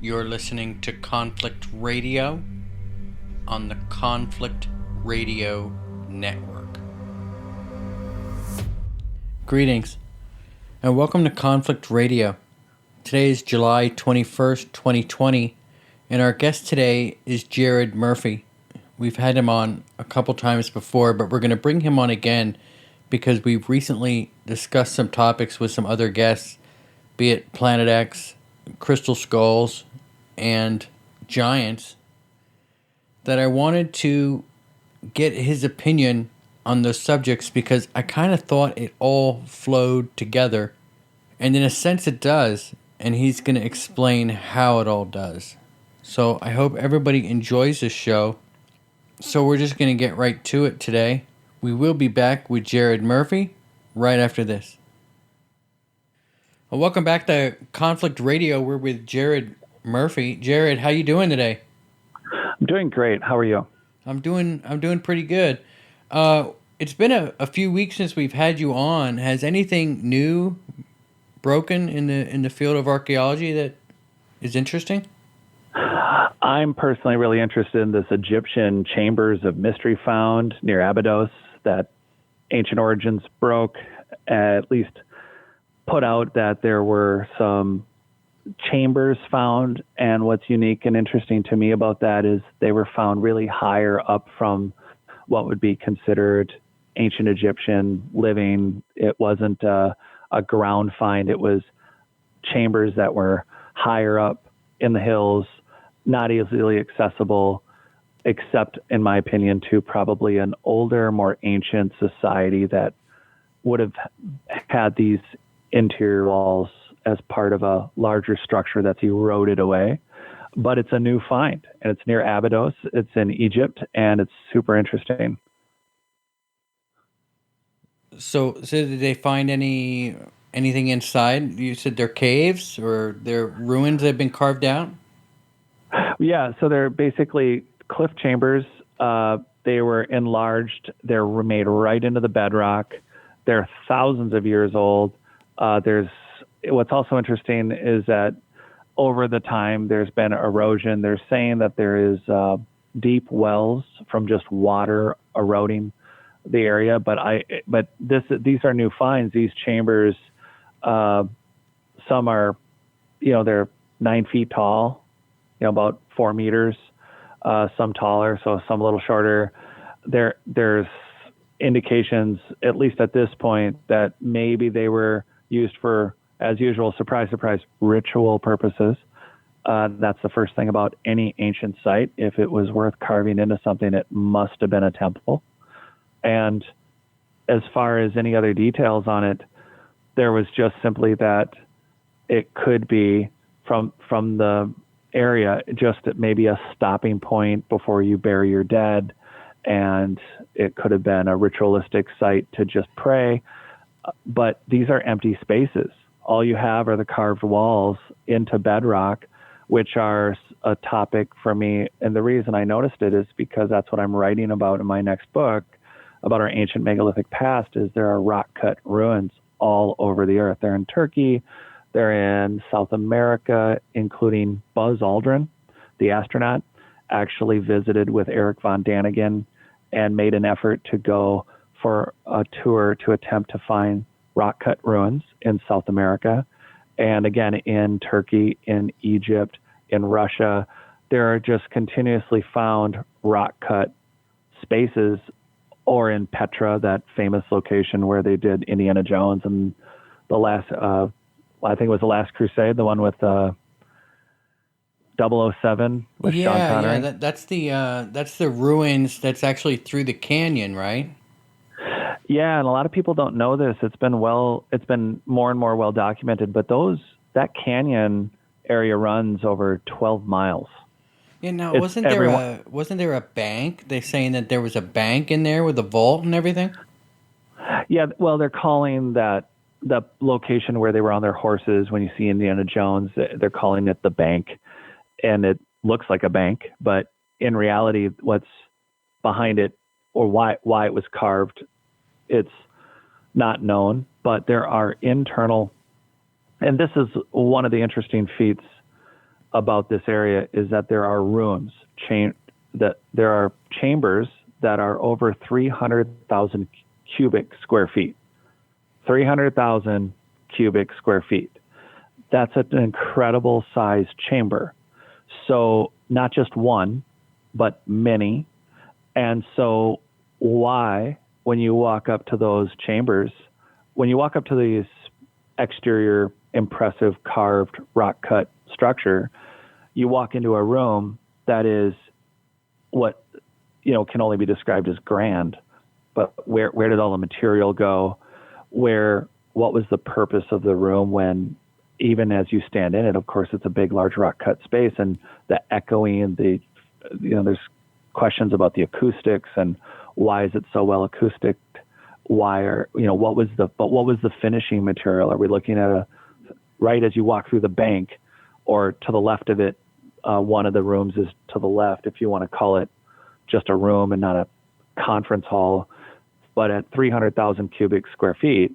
You're listening to Conflict Radio on the Conflict Radio Network. Greetings and welcome to Conflict Radio. Today is July 21st, 2020, and our guest today is Jared Murphy. We've had him on a couple times before, but we're going to bring him on again because we've recently discussed some topics with some other guests, be it Planet X, crystal skulls, and giants, that I wanted to get his opinion on those subjects because I kind of thought it all flowed together. And in a sense it does, and he's going to explain how it all does. So I hope everybody enjoys this show. So we're just going to get right to it today. We will be back with Jared Murphy right after this. Well, welcome back to Conflict Radio. We're with Jared Murphy. Jared, how you doing today? I'm doing great. How are you? I'm doing pretty good. It's been a few weeks since we've had you on. Has anything new broken in the field of archaeology that is interesting? I'm personally really interested in this Egyptian chambers of mystery found near Abydos that Ancient Origins broke, at least put out that there were some chambers found, and what's unique and interesting to me about that is they were found really higher up from what would be considered ancient Egyptian living. It wasn't a ground find. It was chambers that were higher up in the hills, not easily accessible, except, in my opinion, to probably an older, more ancient society that would have had these interior walls as part of a larger structure that's eroded away. But it's a new find, and it's near Abydos. It's in Egypt, and it's super interesting. So did they find anything inside? You said they're caves or they're ruins that have been carved out? Yeah, so they're basically cliff chambers. They were enlarged. They're made right into the bedrock. They're thousands of years old. What's also interesting is that over the time there's been erosion. They're saying that there is deep wells from just water eroding the area. But these are new finds. These chambers, some are, they're 9 feet tall, about 4 meters. Some taller, so some a little shorter. There's indications, at least at this point, that maybe they were used for, as usual, surprise, surprise, ritual purposes. That's the first thing about any ancient site. If it was worth carving into something, it must have been a temple. And as far as any other details on it, there was just simply that it could be from the area, just maybe a stopping point before you bury your dead. And it could have been a ritualistic site to just pray. But these are empty spaces. All you have are the carved walls into bedrock, which are a topic for me. And the reason I noticed it is because that's what I'm writing about in my next book about our ancient megalithic past. Is there are rock-cut ruins all over the earth. They're in Turkey. They're in South America, including Buzz Aldrin, the astronaut, actually visited with Eric von Daniken and made an effort to go for a tour to attempt to find rock-cut ruins in South America. And again, in Turkey, in Egypt, in Russia, there are just continuously found rock-cut spaces, or in Petra, that famous location where they did Indiana Jones and the last, I think it was The Last Crusade, the one with 007 with Sean Connery. Yeah, that's the ruins that's actually through the canyon, right? Yeah, and a lot of people don't know this. It's been more and more well documented, but that canyon area runs over 12 miles. Yeah, now wasn't there a bank? They're saying that there was a bank in there with a vault and everything? Yeah, well, they're calling that the location where they were on their horses when you see Indiana Jones, they're calling it the bank, and it looks like a bank, but in reality, what's behind it or why it was carved, it's not known. But there are internal, and this is one of the interesting feats about this area is that there are rooms, that there are chambers that are over 300,000 cubic square feet. 300,000 cubic square feet. That's an incredible sized chamber. So not just one, but many. And so why, when you walk up to those chambers, when you walk up to these exterior impressive carved rock cut structure, you walk into a room that is what, can only be described as grand, but where did all the material go? What was the purpose of the room when, even as you stand in it, of course, it's a big, large rock cut space, and the echoing, there's questions about the acoustics and why is it so well acoustic? What was the finishing material? Are we looking at right as you walk through the bank, or to the left of it, one of the rooms is to the left, if you want to call it just a room and not a conference hall. But at 300,000 cubic square feet,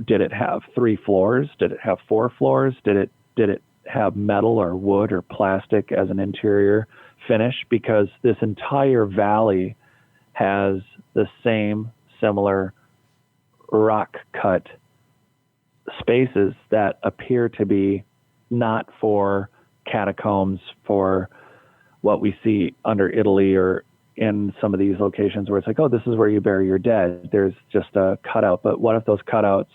did it have 3 floors? Did it have 4 floors? Did it have metal or wood or plastic as an interior finish? Because this entire valley has the same similar rock cut spaces that appear to be not for catacombs, for what we see under Italy or in some of these locations where it's like, oh, this is where you bury your dead. There's just a cutout. But what if those cutouts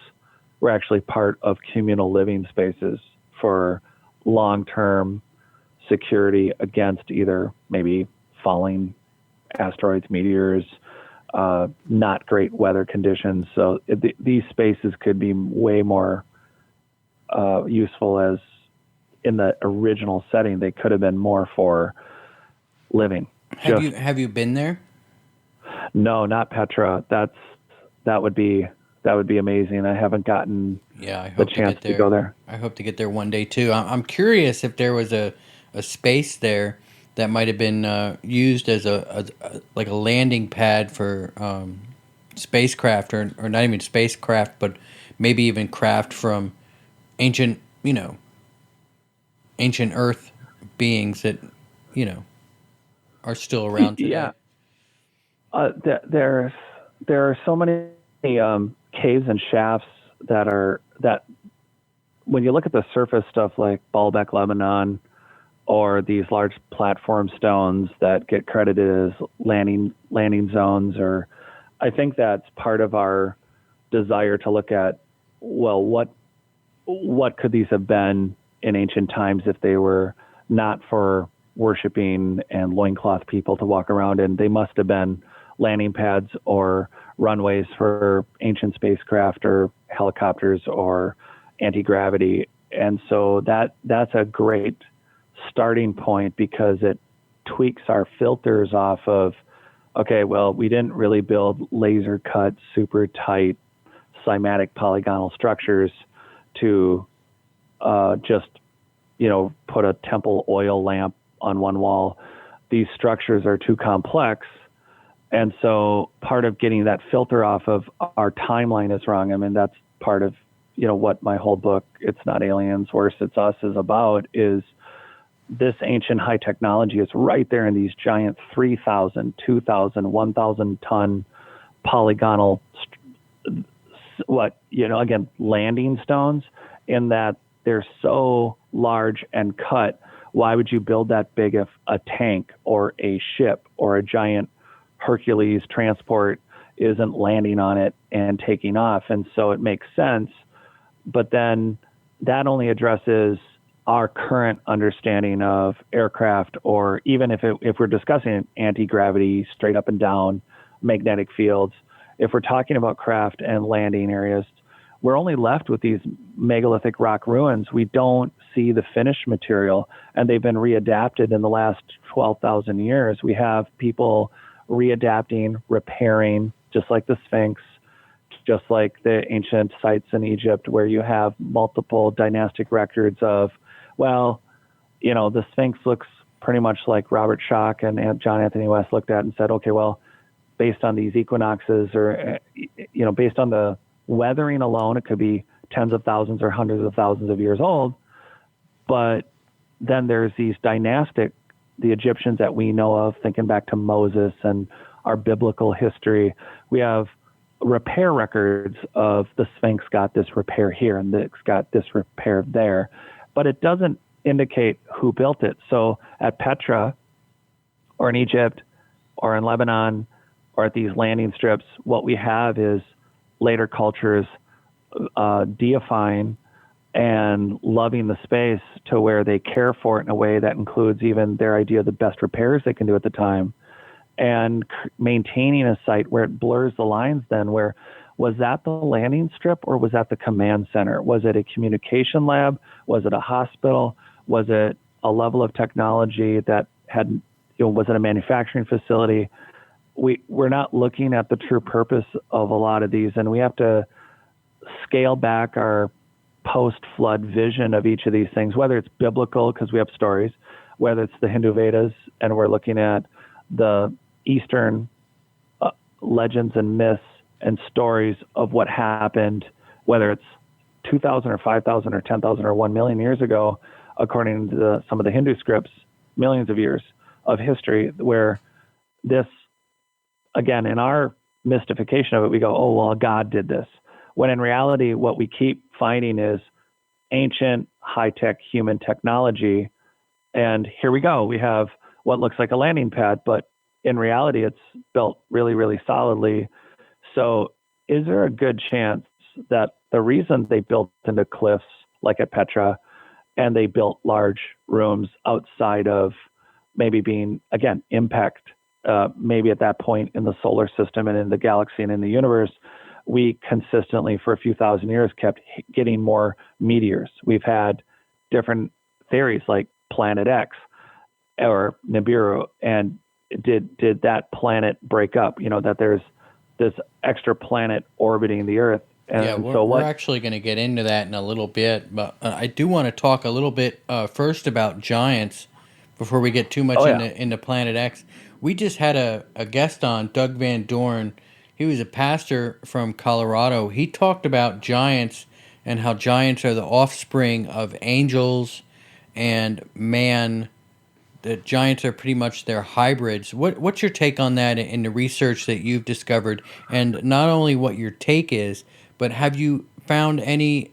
were actually part of communal living spaces for long-term security against either maybe falling asteroids, meteors, not great weather conditions? So these spaces could be way more useful as in the original setting. They could have been more for living. Have you been there? No, not Petra. That would be amazing. I haven't gotten the chance to go there. I hope to get there one day too. I'm curious if there was a space there that might have been used as a landing pad for spacecraft, or not even spacecraft, but maybe even craft from ancient Earth beings that are still around today. Yeah, there are so many caves and shafts that when you look at the surface stuff like Baalbek, Lebanon, or these large platform stones that get credited as landing zones, or I think that's part of our desire to look at, well, what could these have been in ancient times if they were not for worshiping and loincloth people to walk around in? They must have been landing pads or runways for ancient spacecraft or helicopters or anti-gravity. And so that's a great starting point, because it tweaks our filters off of, okay, well, we didn't really build laser cut, super tight, cymatic polygonal structures to just, put a temple oil lamp on one wall. These structures are too complex. And so part of getting that filter off of our timeline is wrong. I mean, that's part of, what my whole book, It's Not Aliens, Worse, It's Us, is about, is this ancient high technology is right there in these giant 3,000, 2,000, 1,000 ton polygonal, landing stones, in that they're so large and cut. Why would you build that big if a tank or a ship or a giant Hercules transport isn't landing on it and taking off? And so it makes sense. But then that only addresses our current understanding of aircraft, or even if we're discussing anti-gravity, straight up and down, magnetic fields, if we're talking about craft and landing areas, we're only left with these megalithic rock ruins. We don't see the finished material, and they've been readapted in the last 12,000 years. We have people readapting, repairing, just like the Sphinx, just like the ancient sites in Egypt, where you have multiple dynastic records of, well, the Sphinx looks pretty much like Robert Schoch and John Anthony West looked at and said, okay, well, based on these equinoxes, or, based on the weathering alone, it could be tens of thousands or hundreds of thousands of years old. But then there's these dynastic, the Egyptians that we know of, thinking back to Moses and our biblical history. We have repair records of the Sphinx got this repair here and it's got this repair there, but it doesn't indicate who built it. So at Petra or in Egypt or in Lebanon or at these landing strips, what we have is later cultures deifying and loving the space to where they care for it in a way that includes even their idea of the best repairs they can do at the time, and maintaining a site where it blurs the lines then, where was that the landing strip or was that the command center? Was it a communication lab? Was it a hospital? Was it a level of technology that had, was it a manufacturing facility? We're not looking at the true purpose of a lot of these, and we have to scale back our post-flood vision of each of these things, whether it's biblical because we have stories, whether it's the Hindu Vedas and we're looking at the Eastern legends and myths and stories of what happened, whether it's 2,000 or 5,000 or 10,000 or 1 million years ago, according to some of the Hindu scripts, millions of years of history, where this, again, in our mystification of it, we go, oh, well, God did this. When in reality, what we keep finding is ancient, high-tech human technology. And here we go. We have what looks like a landing pad, but in reality, it's built really, really solidly. So is there a good chance that the reason they built into cliffs like at Petra and they built large rooms outside of maybe being, again, impact, maybe at that point in the solar system and in the galaxy and in the universe, we consistently for a few thousand years kept getting more meteors. We've had different theories like Planet X or Nibiru, and did that planet break up? That there's this extra planet orbiting the Earth. And yeah, we're actually going to get into that in a little bit, but I do want to talk a little bit first about giants before we get too much into Planet X. We just had a guest on, Doug Van Dorn. He was a pastor from Colorado. He talked about giants and how giants are the offspring of angels and man. The giants are pretty much their hybrids. What's your take on that in the research that you've discovered? And not only what your take is, but have you found any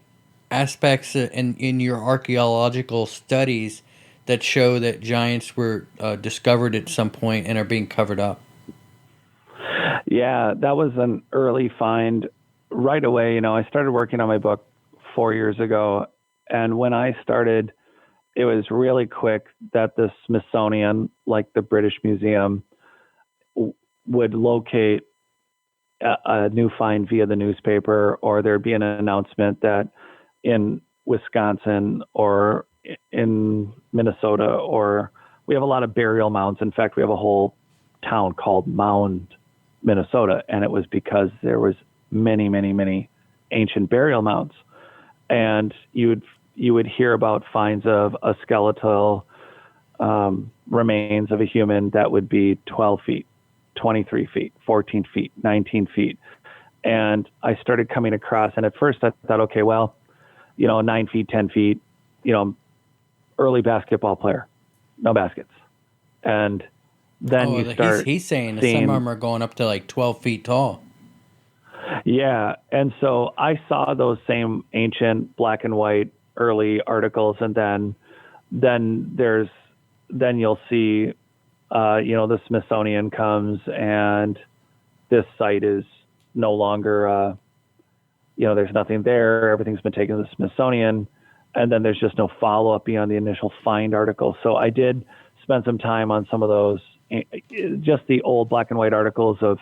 aspects in your archaeological studies that show that giants were discovered at some point and are being covered up? Yeah, that was an early find right away. I started working on my book 4 years ago. And when I started, it was really quick that the Smithsonian, like the British Museum, would locate a new find via the newspaper, or there'd be an announcement that in Wisconsin or in Minnesota, or we have a lot of burial mounds. In fact, we have a whole town called Mound, Minnesota, and it was because there was many, many, many ancient burial mounds. And you would hear about finds of a skeletal remains of a human that would be 12 feet, 23 feet, 14 feet, 19 feet. And I started coming across, and at first I thought, okay, well, 9 feet, 10 feet, early basketball player, no baskets. And then you start he's saying that some of them are going up to like 12 feet tall. Yeah. And so I saw those same ancient black and white early articles, and then you'll see, the Smithsonian comes and this site is no longer, there's nothing there. Everything's been taken to the Smithsonian. And then there's just no follow-up beyond the initial find article. So I did spend some time on some of those, just the old black and white articles of,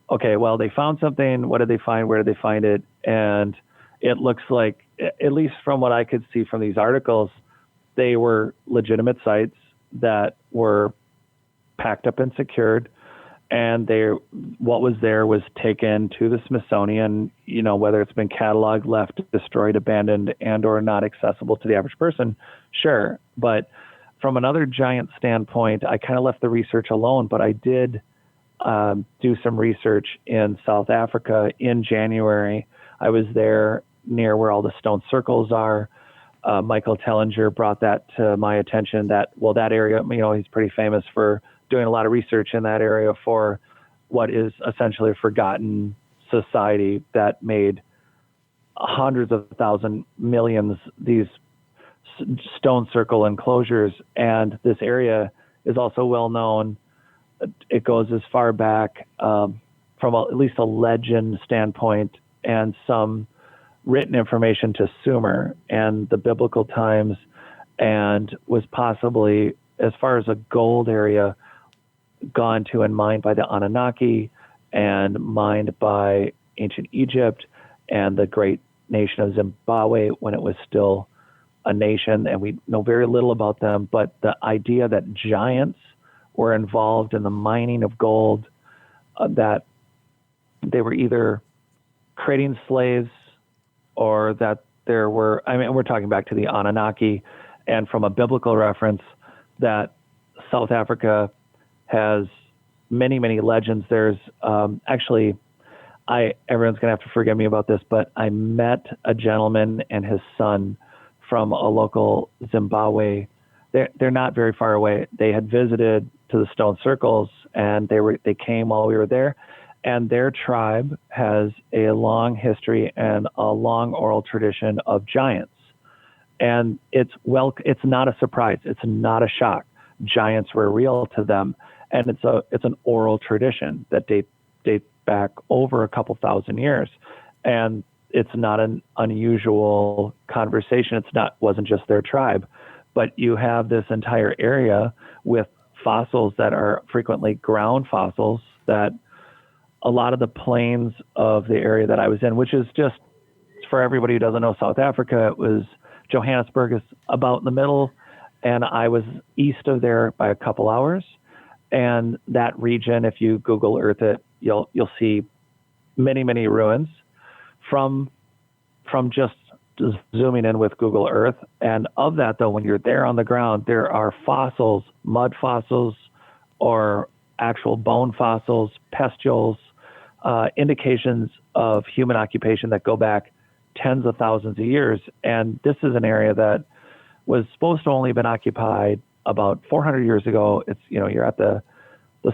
okay, well, they found something. What did they find? Where did they find it? And it looks like, at least from what I could see from these articles, they were legitimate sites that were packed up and secured. And what was there was taken to the Smithsonian, whether it's been cataloged, left, destroyed, abandoned, and or not accessible to the average person, sure. But from another giant standpoint, I kind of left the research alone, but I did do some research in South Africa in January. I was there near where all the stone circles are. Michael Tellinger brought that to my attention. That area, he's pretty famous for doing a lot of research in that area for what is essentially a forgotten society that made hundreds of thousands, millions these stone circle enclosures. And this area is also well known. It goes as far back from at least a legend standpoint and some written information to Sumer and the biblical times, and was possibly, as far as a gold area, gone to and mined by the Anunnaki and mined by ancient Egypt and the great nation of Zimbabwe when it was still a nation. And we know very little about them, but the idea that giants were involved in the mining of gold, that they were either creating slaves or that there were, we're talking back to the Anunnaki, and from a biblical reference, that South Africa has many, many legends. There's actually, everyone's going to have to forgive me about this, but I met a gentleman and his son from a local Zimbabwe. They're not very far away. They had visited to the stone circles, and they came while we were there. And their tribe has a long history and a long oral tradition of giants. And it's not a surprise. It's not a shock. Giants were real to them. And it's an oral tradition that dates back over a couple thousand years. And it's not an unusual conversation. Wasn't just their tribe, but you have this entire area with fossils that are frequently ground fossils, that a lot of the plains of the area that I was in, which is just, for everybody who doesn't know South Africa, it was Johannesburg is about in the middle, and I was east of there by a couple hours. And that region, if you Google Earth it, you'll see many, many ruins from just zooming in with Google Earth. And of that, though, when you're there on the ground, there are fossils, mud fossils, or actual bone fossils, pustules, indications of human occupation that go back tens of thousands of years. And this is an area that was supposed to only been occupied about 400 years ago. It's, you're at the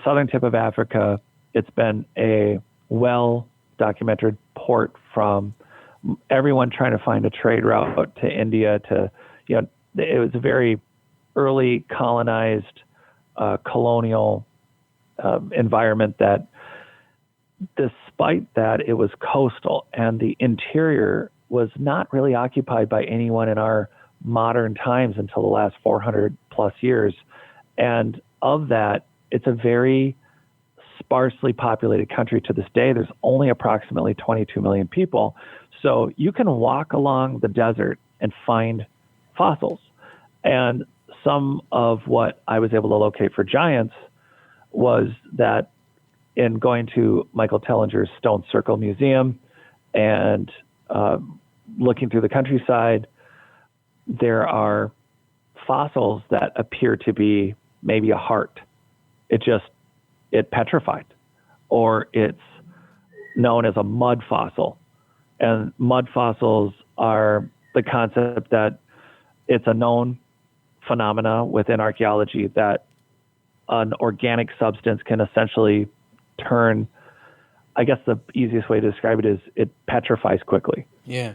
southern tip of Africa. It's been a well-documented port from everyone trying to find a trade route to India to, it was a very early colonized, colonial environment that, despite that, it was coastal, and the interior was not really occupied by anyone in our modern times until the last 400 plus years. And of that, it's a very sparsely populated country to this day. There's only approximately 22 million people. So you can walk along the desert and find fossils. And some of what I was able to locate for giants was that in going to Michael Tellinger's Stone Circle Museum and looking through the countryside, there are fossils that appear to be maybe a heart. It petrified, or it's known as a mud fossil. And mud fossils are the concept that it's a known phenomena within archaeology that an organic substance can essentially turn, I guess the easiest way to describe it is it petrifies quickly. Yeah.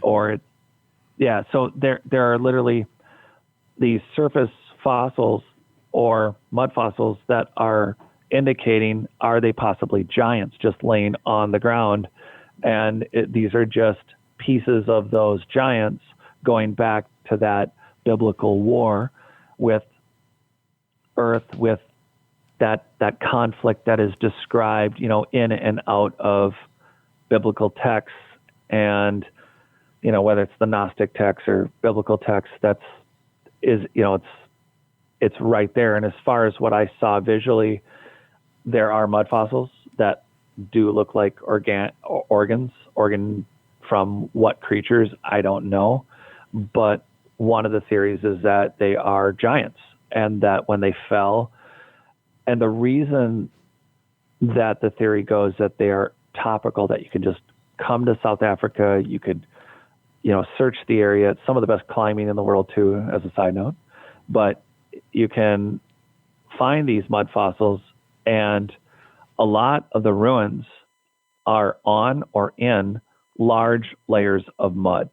So there are literally these surface fossils or mud fossils that are indicating, are they possibly giants just laying on the ground? And these are just pieces of those giants going back to that biblical war with Earth, with that conflict that is described, in and out of biblical texts. And, whether it's the Gnostic text or biblical text, it's right there. And as far as what I saw visually, there are mud fossils that do look like organ from what creatures, I don't know. But one of the theories is that they are giants, and that when they fell, and the reason that the theory goes that they are topical, that you can just come to South Africa, you could search the area. It's some of the best climbing in the world too, as a side note. But you can find these mud fossils, and a lot of the ruins are on or in large layers of mud.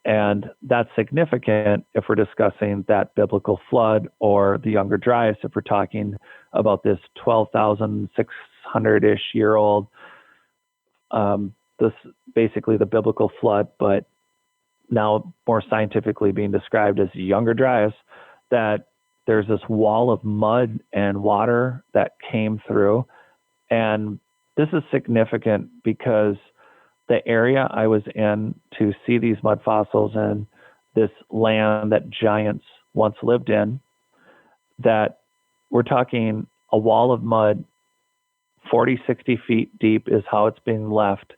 And that's significant if we're discussing that biblical flood or the Younger Dryas, if we're talking about this 12,600-ish year old, this basically the biblical flood, but now more scientifically being described as Younger Dryas, that there's this wall of mud and water that came through. And this is significant because the area I was in to see these mud fossils and this land that giants once lived in, that we're talking a wall of mud 40, 60 feet deep is how it's being left.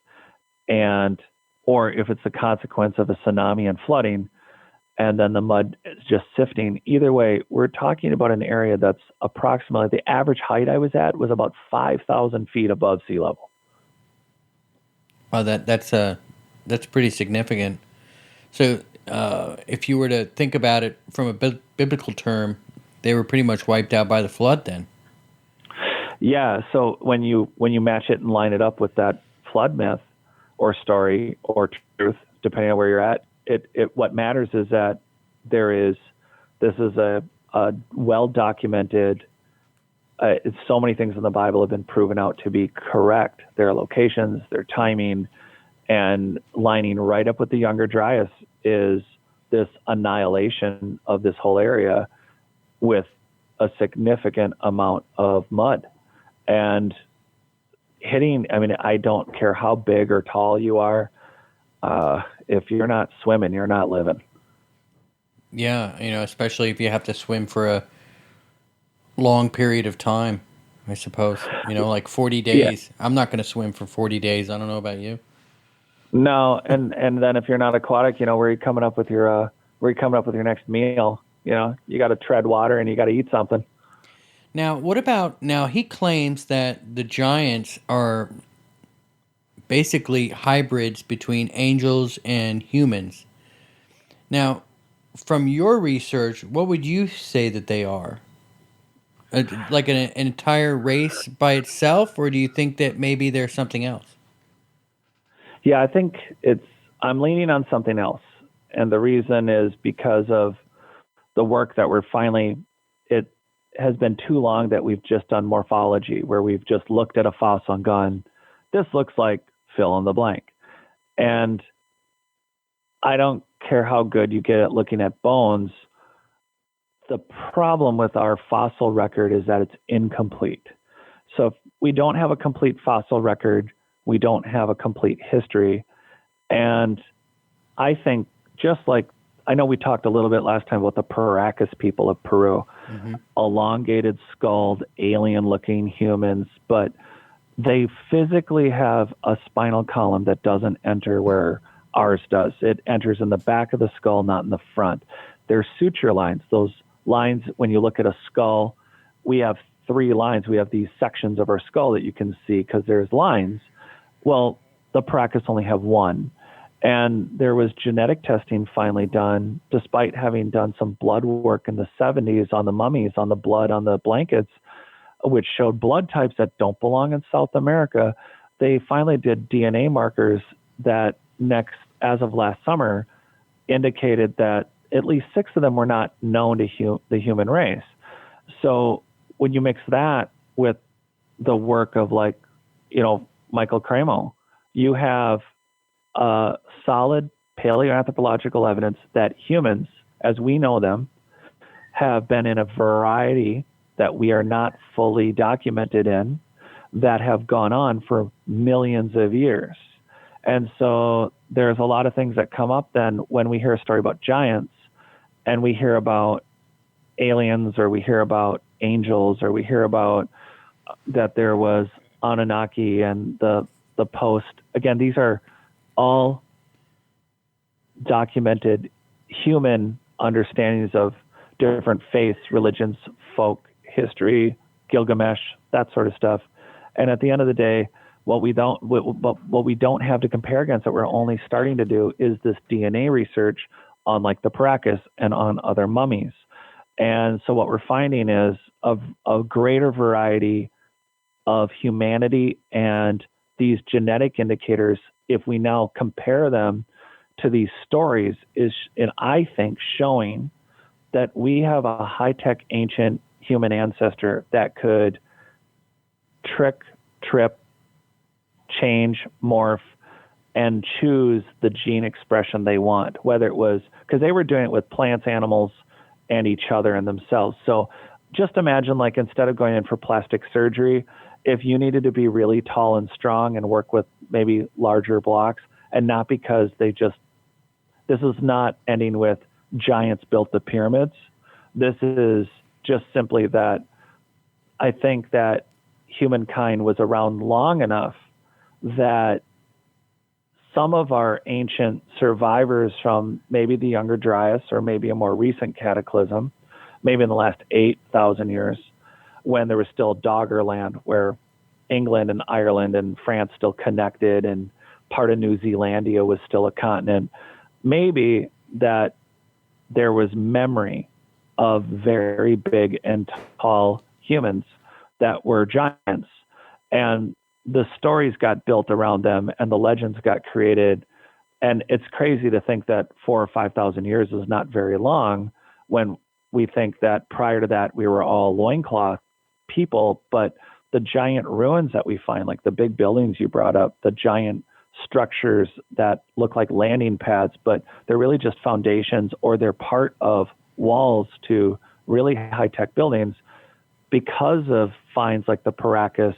Or if it's a consequence of a tsunami and flooding, and then the mud is just sifting. Either way, we're talking about an area that's approximately, the average height I was at was about 5,000 feet above sea level. Wow, that's pretty significant. So, if you were to think about it from a biblical term, they were pretty much wiped out by the flood then. Yeah. So when you match it and line it up with that flood myth or story or truth, depending on where you're at, it what matters is that this is a well documented. So many things in the Bible have been proven out to be correct. Their locations, their timing, and lining right up with the Younger Dryas is this annihilation of this whole area with a significant amount of mud. And I don't care how big or tall you are, if you're not swimming, you're not living. Yeah, especially if you have to swim for a long period of time, I suppose. Like 40 days. Yeah. I'm not going to swim for 40 days. I don't know about you. No, and then if you're not aquatic, where are you coming up with your next meal? You got to tread water and you got to eat something. Now, he claims that the giants are basically hybrids between angels and humans. Now, from your research, what would you say that they are? Like an entire race by itself, or do you think that maybe there's something else? Yeah, I think I'm leaning on something else. And the reason is because of the work that it has been too long that we've just done morphology, where we've just looked at a fossil and gone, this looks like fill in the blank. And I don't care how good you get at looking at bones. The problem with our fossil record is that it's incomplete. So if we don't have a complete fossil record, we don't have a complete history. And I think I know we talked a little bit last time about the Paracas people of Peru, elongated skulled, alien looking humans, but they physically have a spinal column that doesn't enter where ours does. It enters in the back of the skull, not in the front. There's suture lines. Those lines, when you look at a skull, we have 3 lines. We have these sections of our skull that you can see because there's lines. Well, the Paracas only have 1. And there was genetic testing finally done, despite having done some blood work in the 70s on the mummies, on the blood, on the blankets, which showed blood types that don't belong in South America. They finally did DNA markers that as of last summer, indicated that at least 6 of them were not known to the human race. So when you mix that with the work of Michael Cremo, you have solid paleoanthropological evidence that humans, as we know them, have been in a variety that we are not fully documented in, that have gone on for millions of years. And so there's a lot of things that come up then when we hear a story about giants and we hear about aliens, or we hear about angels, or we hear about that there was Anunnaki and the post. Again, these are all documented human understandings of different faiths, religions, folk, history, Gilgamesh, that sort of stuff. And at the end of the day, What we don't have to compare against that we're only starting to do is this DNA research on like the Paracas and on other mummies. And so what we're finding is a greater variety of humanity and these genetic indicators, if we now compare them to these stories, is, and I think, showing that we have a high-tech ancient human ancestor that could trick, trip, change, morph, and choose the gene expression they want, whether it was, because they were doing it with plants, animals, and each other and themselves. So just imagine, like, instead of going in for plastic surgery, if you needed to be really tall and strong and work with maybe larger blocks, and not because this is not ending with giants built the pyramids. This is just simply that I think that humankind was around long enough that some of our ancient survivors from maybe the Younger Dryas or maybe a more recent cataclysm, maybe in the last 8,000 years, when there was still Doggerland, where England and Ireland and France still connected and part of New Zealandia was still a continent, maybe that there was memory of very big and tall humans that were giants. And the stories got built around them and the legends got created. And it's crazy to think that 4,000 or 5,000 years is not very long when we think that prior to that we were all loincloth people. But the giant ruins that we find, like the big buildings you brought up, the giant structures that look like landing pads, but they're really just foundations, or they're part of walls to really high-tech buildings, because of finds like the Paracas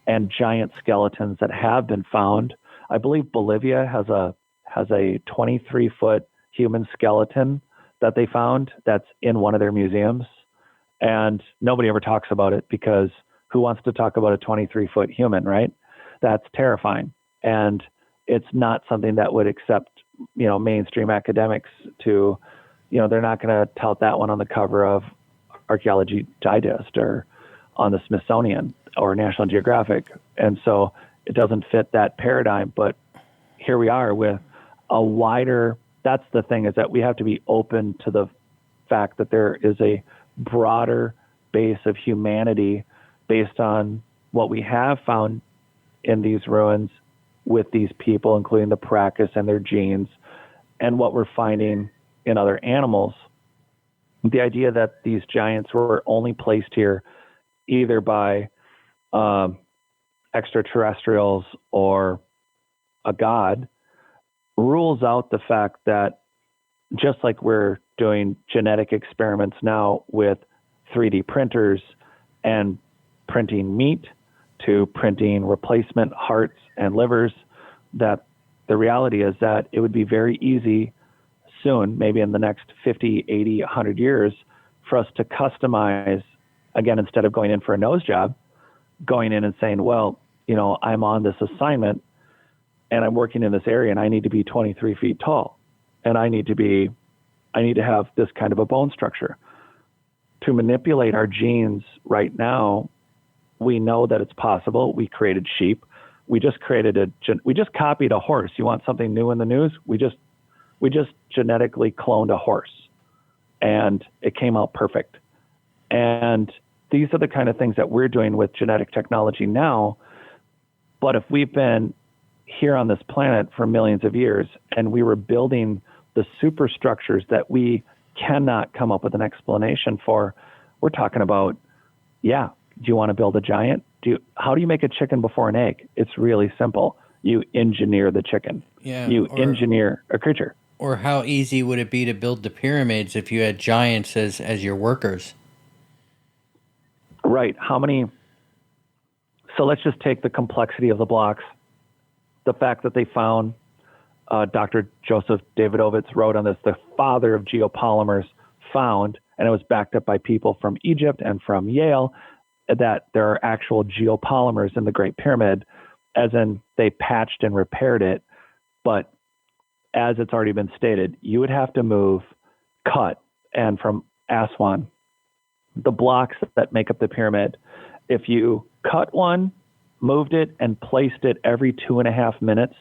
and giant skeletons that have been found. I believe Bolivia has a 23-foot human skeleton that they found that's in one of their museums, and nobody ever talks about it because who wants to talk about a 23-foot human, right? That's terrifying. And it's not something that would accept, mainstream academics to, they're not going to tout that one on the cover of Archaeology Digest or on the Smithsonian or National Geographic. And so it doesn't fit that paradigm. But here we are with a wider, that's the thing, is that we have to be open to the fact that there is a broader base of humanity based on what we have found in these ruins with these people, including the Paracas and their genes, and what we're finding in other animals. The idea that these giants were only placed here either by extraterrestrials or a god rules out the fact that, just like we're doing genetic experiments now with 3D printers and printing meat to printing replacement hearts and livers, that the reality is that it would be very easy soon, maybe in the next 50, 80, 100 years, for us to customize, again, instead of going in for a nose job, going in and saying, well, I'm on this assignment and I'm working in this area and I need to be 23 feet tall and I need to have this kind of a bone structure. To manipulate our genes right now, we know that it's possible. We created sheep. We just copied a horse. You want something new in the news? We just genetically cloned a horse and it came out perfect. And these are the kind of things that we're doing with genetic technology now. But if we've been here on this planet for millions of years and we were building the superstructures that we cannot come up with an explanation for, we're talking about, do you want to build a giant? How do you make a chicken before an egg? It's really simple. You engineer the chicken. Engineer a creature. Or how easy would it be to build the pyramids if you had giants as your workers? Right. So let's just take the complexity of the blocks. The fact that they found, Dr. Joseph Davidovitz wrote on this, the father of geopolymers found, and it was backed up by people from Egypt and from Yale, that there are actual geopolymers in the Great Pyramid, as in they patched and repaired it. But as it's already been stated, you would have to cut, and from Aswan, the blocks that make up the pyramid, if you cut one moved it and placed it every 2.5 minutes,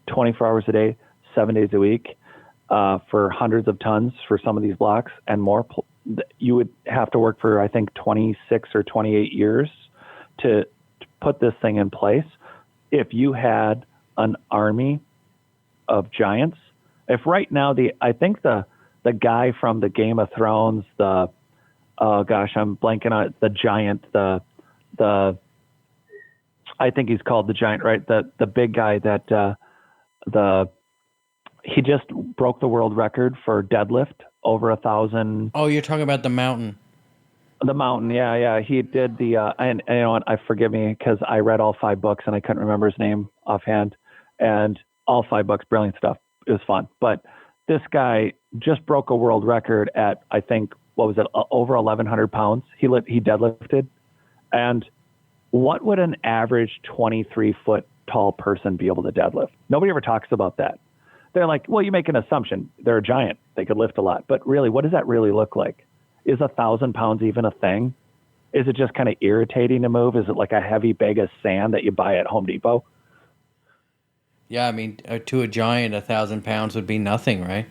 24 hours a day, 7 days a week, for hundreds of tons for some of these blocks and more, you would have to work for, I think, 26 or 28 years to put this thing in place. If you had an army of giants, if right now I think the guy from the Game of Thrones, I'm blanking on it, the giant, I think he's called the giant, right? The big guy that he just broke the world record for deadlift over 1,000. Oh, you're talking about the mountain. The mountain, yeah. He did the, and you know what? Forgive me because I read all 5 books and I couldn't remember his name offhand. And all 5 books, brilliant stuff. It was fun. But this guy just broke a world record at, I think, what was it, over 1,100 pounds. He deadlifted. And what would an average 23-foot tall person be able to deadlift? Nobody ever talks about that. They're like, well, you make an assumption. They're a giant. They could lift a lot. But really, what does that really look like? Is 1,000 pounds even a thing? Is it just kind of irritating to move? Is it like a heavy bag of sand that you buy at Home Depot? Yeah, I mean, to a giant, 1,000 pounds would be nothing, right?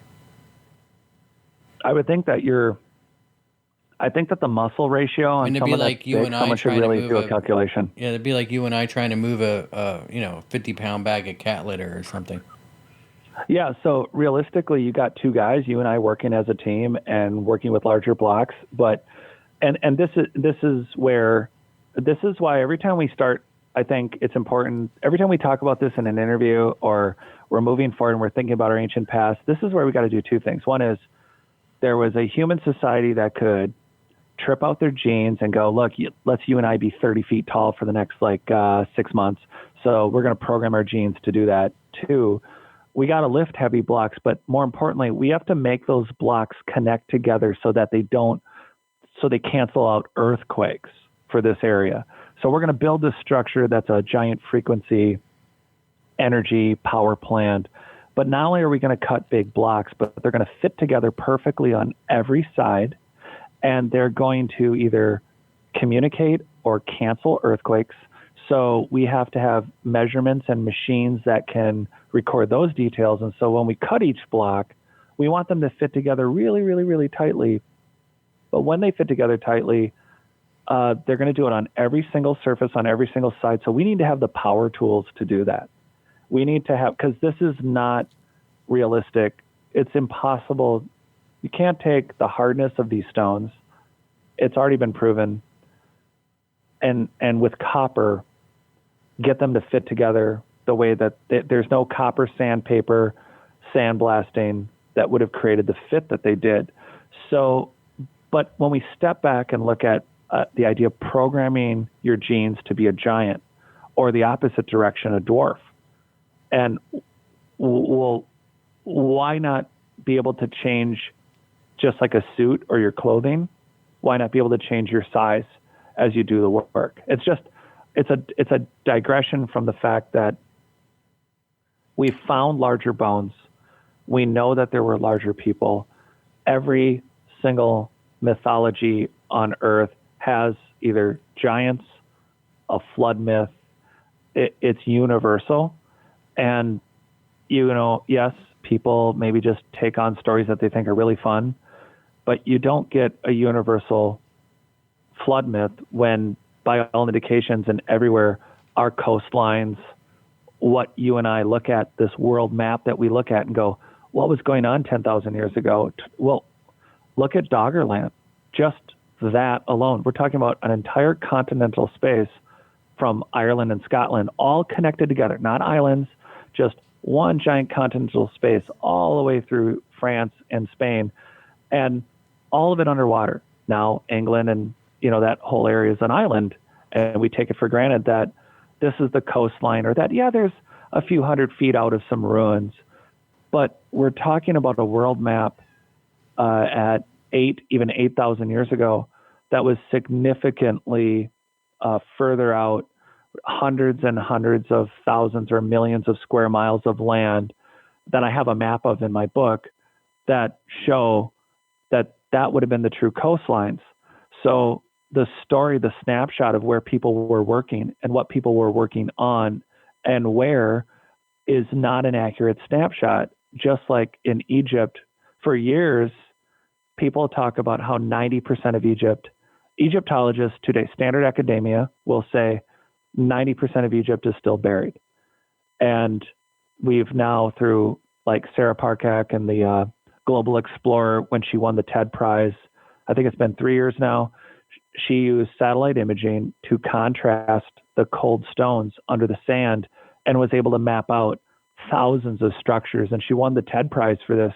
I would think that the muscle ratio on someone that's big, someone should really do a calculation. Yeah, it'd be like you and I trying to move a 50-pound bag of cat litter or something. Yeah, so realistically, you got 2 guys, you and I, working as a team and working with larger blocks. But and this is why every time we start, I think it's important. Every time we talk about this in an interview or we're moving forward and we're thinking about our ancient past, this is where we got to do 2 things. One is there was a human society that could trip out their genes and go, look, let's you and I be 30 feet tall for the next 6 months. So we're going to program our genes to do that. 2, we got to lift heavy blocks, but more importantly, we have to make those blocks connect together so that they cancel out earthquakes for this area. So we're going to build this structure that's a giant frequency energy power plant. But not only are we going to cut big blocks, but they're going to fit together perfectly on every side, and they're going to either communicate or cancel earthquakes. So we have to have measurements and machines that can record those details. And so when we cut each block, we want them to fit together really, really, really tightly. But when they fit together tightly, they're going to do it on every single surface, on every single side. So we need to have the power tools to do that. We need to have, because this is not realistic. It's impossible. You can't take the hardness of these stones. It's already been proven. And with copper, get them to fit together the way that there's no copper sandpaper sandblasting that would have created the fit that they did. So, but when we step back and look at the idea of programming your genes to be a giant or the opposite direction, a dwarf, and well, why not be able to change just like a suit or your clothing? Why not be able to change your size as you do the work? It's a digression from the fact that we found larger bones. We know that there were larger people. Every single mythology on Earth has either giants, a flood myth. It's universal. And, yes, people maybe just take on stories that they think are really fun, but you don't get a universal flood myth when, by all indications and everywhere, our coastlines, what you and I look at, this world map that we look at and go, what was going on 10,000 years ago? Well, look at Doggerland. Just that alone. We're talking about an entire continental space from Ireland and Scotland, all connected together, not islands, just one giant continental space all the way through France and Spain, and all of it underwater. Now, England and that whole area is an island, and we take it for granted that this is the coastline, or that, there's a few hundred feet out of some ruins. But we're talking about a world map at 8,000 years ago that was significantly further out, hundreds and hundreds of thousands or millions of square miles of land that I have a map of in my book that show that would have been the true coastlines. So the story, the snapshot of where people were working and what people were working on and where is not an accurate snapshot. Just like in Egypt, for years, people talk about how 90% of Egyptologists today, standard academia, will say 90% of Egypt is still buried. And we've now, through like Sarah Parcak and the Global Explorer, when she won the TED Prize, I think it's been 3 years now, she used satellite imaging to contrast the cold stones under the sand and was able to map out thousands of structures. And she won the TED Prize for this.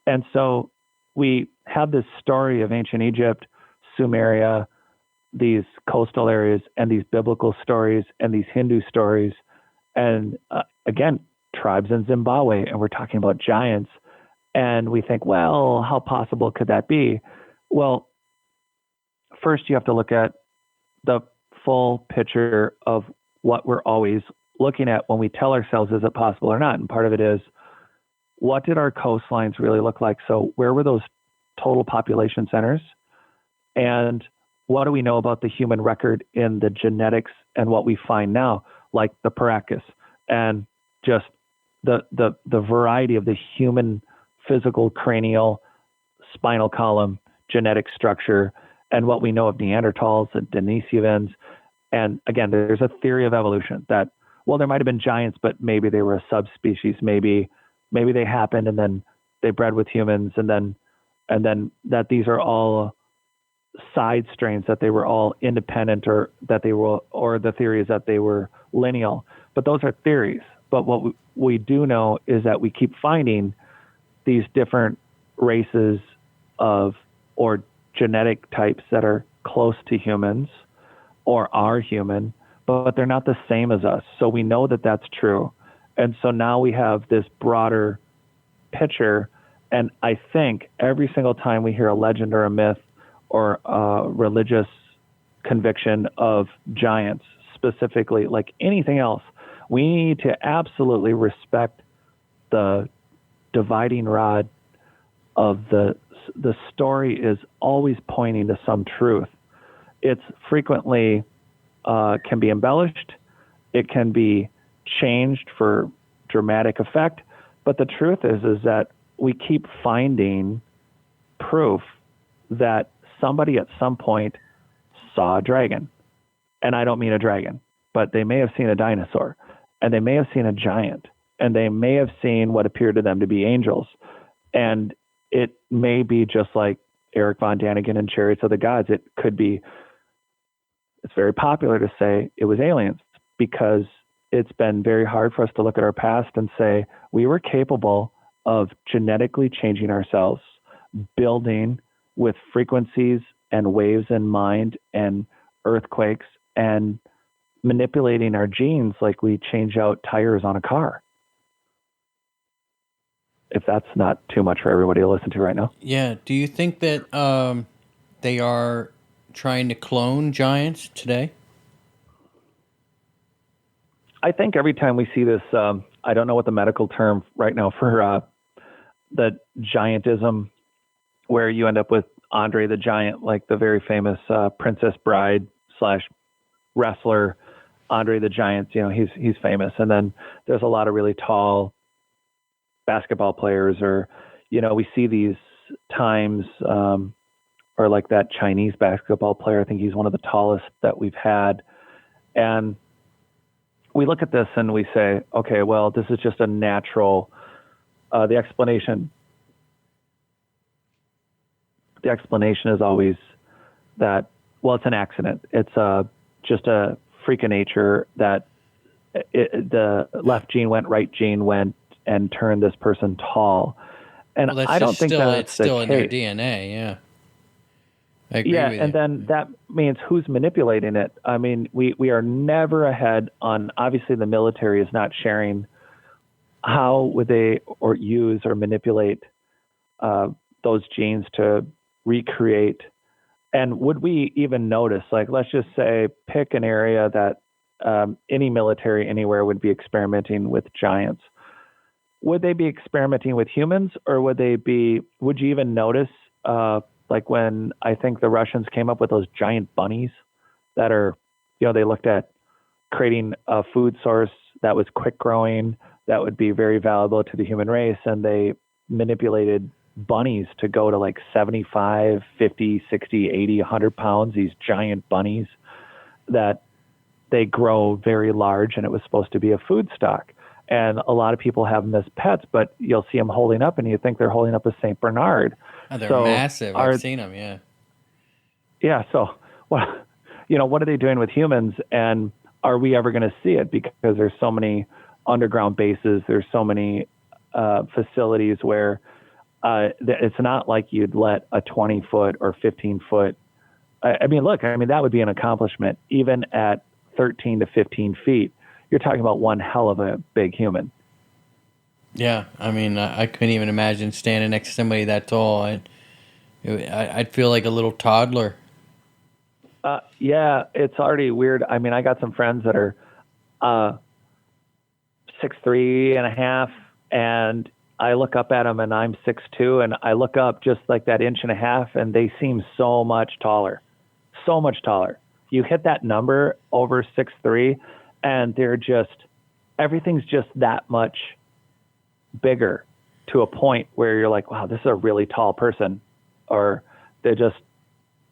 And so we have this story of ancient Egypt, Sumeria, these coastal areas, and these biblical stories and these Hindu stories. And again, tribes in Zimbabwe, and we're talking about giants. And we think, well, how possible could that be? Well, first you have to look at the full picture of what we're always looking at when we tell ourselves, is it possible or not? And part of it is, what did our coastlines really look like? So where were those total population centers? And what do we know about the human record in the genetics and what we find now, like the Paracas, and just the variety of the human physical cranial spinal column genetic structure, and what we know of Neanderthals and Denisovans. And again, there's a theory of evolution that, well, there might have been giants, but maybe they were a subspecies. Maybe they happened and then they bred with humans, and then that these are all side strains, that they were all independent, or that they were, or the theory is that they were lineal. But those are theories. But what we do know is that we keep finding these different races of, or genetic types that are close to humans or are human, but they're not the same as us. So we know that that's true. And so now we have this broader picture. And I think every single time we hear a legend or a myth or a religious conviction of giants, specifically, like anything else, we need to absolutely respect the dividing rod of the story is always pointing to some truth. It's frequently can be embellished. It can be changed for dramatic effect. But the truth is that we keep finding proof that somebody at some point saw a dragon. And I don't mean a dragon, but they may have seen a dinosaur, and they may have seen a giant, and they may have seen what appeared to them to be angels. And it may be just like Eric von Daniken in Chariots of the Gods. It could be, it's very popular to say it was aliens, because it's been very hard for us to look at our past and say we were capable of genetically changing ourselves, building with frequencies and waves in mind and earthquakes, and manipulating our genes like we change out tires on a car. If that's not too much for everybody to listen to right now. Yeah. Do you think that they are trying to clone giants today? I think every time we see this, I don't know what the medical term right now for the giantism, where you end up with Andre the Giant, like the very famous Princess Bride / wrestler, Andre the Giant. You know, he's famous. And then there's a lot of really tall basketball players, or, you know, we see these times, or like that Chinese basketball player. I think he's one of the tallest that we've had. And we look at this and we say, okay, well, this is just a natural, the explanation is always that, well, it's an accident. It's just a freak of nature that the left gene went, right gene went, and turned this person tall. And well, I don't think that's still the in their case. DNA. Yeah. I agree with and you. then that means who's manipulating it. I mean, we are never ahead on, obviously the military is not sharing how would they or use or manipulate those genes to recreate. And would we even notice, like, let's just say, pick an area that any military anywhere would be experimenting with giants. Would they be experimenting with humans, or would you even notice like when I think the Russians came up with those giant bunnies that are, they looked at creating a food source that was quick growing, that would be very valuable to the human race. And they manipulated bunnies to go to like 75, 50, 60, 80, 100 pounds, these giant bunnies that they grow very large, and it was supposed to be a food stock. And a lot of people have them as pets, but you'll see them holding up and you think they're holding up a St. Bernard. Oh, they're massive. I've seen them, yeah. Yeah, so what are they doing with humans, and are we ever going to see it? Because there's so many underground bases, there's so many facilities where it's not like you'd let a 20-foot or 15-foot. That would be an accomplishment. Even at 13 to 15 feet, you're talking about one hell of a big human. Yeah, I couldn't even imagine standing next to somebody that tall. I'd feel like a little toddler. Yeah, it's already weird. I got some friends that are 6'3.5", and I look up at them, and I'm 6'2", and I look up just like that 1.5 inches, and they seem so much taller. So much taller. You hit that number over 6'3", and everything's just that much bigger, to a point where you're like, wow, this is a really tall person. Or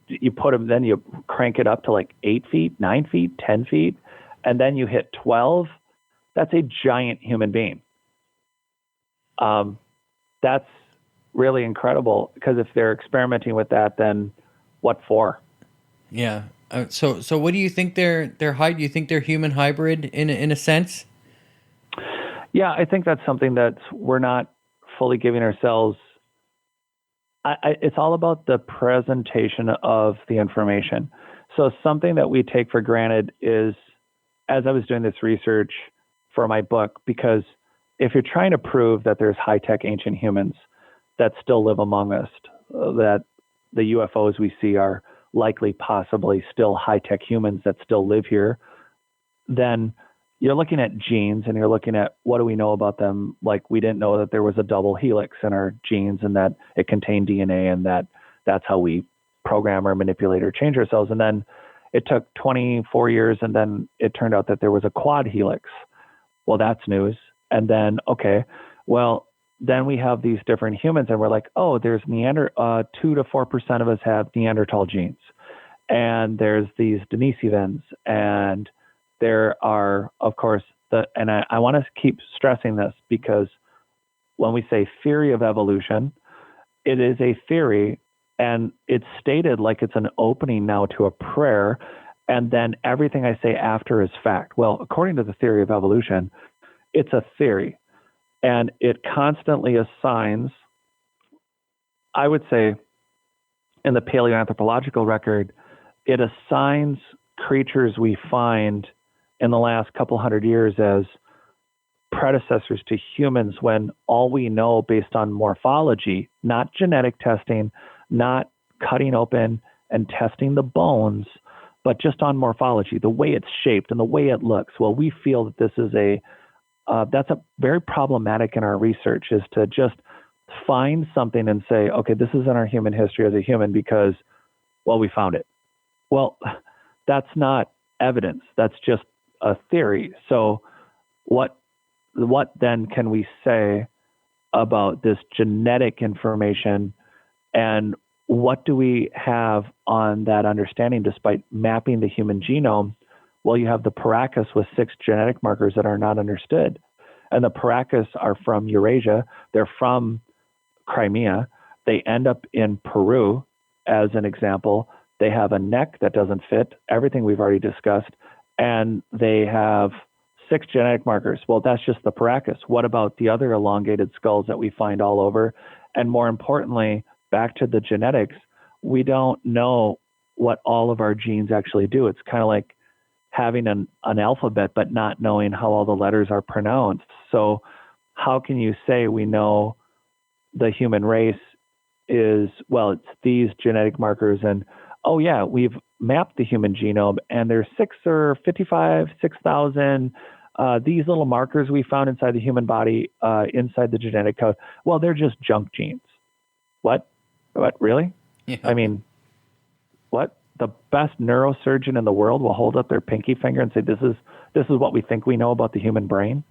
you put them, then you crank it up to like 8 feet, 9 feet, 10 feet, and then you hit 12. That's a giant human being. That's really incredible, because if they're experimenting with that, then what for? Yeah. So what do you think their height? Do you think they're human hybrid in a sense? Yeah, I think that's something that we're not fully giving ourselves. It's all about the presentation of the information. So something that we take for granted is, as I was doing this research for my book, because if you're trying to prove that there's high-tech ancient humans that still live among us, that the UFOs we see are likely possibly still high-tech humans that still live here, then you're looking at genes, and you're looking at, what do we know about them? Like, we didn't know that there was a double helix in our genes, and that it contained DNA, and that's how we program or manipulate or change ourselves. And then it took 24 years, and then it turned out that there was a quad helix. Well, that's news. And then, then we have these different humans, and we're like, oh, there's 2 to 4% of us have Neanderthal genes. And there's these Denisovans, and there are, of course, and I want to keep stressing this, because when we say theory of evolution, it is a theory, and it's stated like it's an opening now to a prayer, and then everything I say after is fact. Well, according to the theory of evolution, it's a theory, and it constantly assigns, I would say, in the paleoanthropological record, it assigns creatures we find in the last couple hundred years as predecessors to humans, when all we know based on morphology, not genetic testing, not cutting open and testing the bones, but just on morphology, the way it's shaped and the way it looks. Well, we feel that this is that's a very problematic in our research, is to just find something and say, okay, this is in our human history as a human because, well, we found it. Well, that's not evidence. That's just a theory. So what then can we say about this genetic information, and what do we have on that understanding despite mapping the human genome? Well, you have the Paracas with 6 genetic markers that are not understood. And the Paracas are from Eurasia. They're from Crimea. They end up in Peru, as an example. They have a neck that doesn't fit, everything we've already discussed, and they have 6 genetic markers. Well, that's just the Paracas. What about the other elongated skulls that we find all over? And more importantly, back to the genetics, we don't know what all of our genes actually do. It's kind of like having an alphabet, but not knowing how all the letters are pronounced. So how can you say we know the human race is, well, it's these genetic markers, and, oh yeah, we've mapped the human genome, and there's 6,000 these little markers we found inside the human body, inside the genetic code. Well, they're just junk genes. What, really? I mean, what? The best neurosurgeon in the world will hold up their pinky finger and say, "This is what we think we know about the human brain,"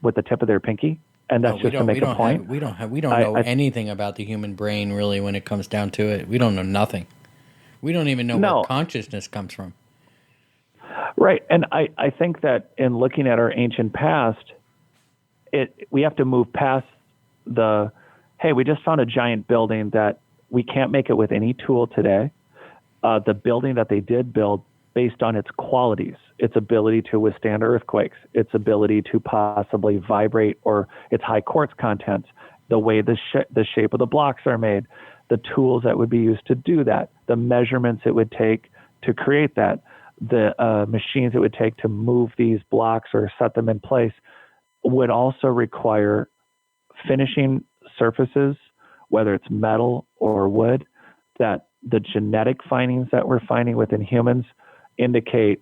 with the tip of their pinky, and that's just to make a point. We don't know anything about the human brain really when it comes down to it. We don't know nothing. We don't even know where consciousness comes from. Right, and I think that in looking at our ancient past, we have to move past the, hey, we just found a giant building that we can't make it with any tool today. The building that they did build based on its qualities, its ability to withstand earthquakes, its ability to possibly vibrate, or its high quartz content, the way the shape of the blocks are made, the tools that would be used to do that, the measurements it would take to create that, the machines it would take to move these blocks or set them in place, would also require finishing surfaces, whether it's metal or wood, that the genetic findings that we're finding within humans indicate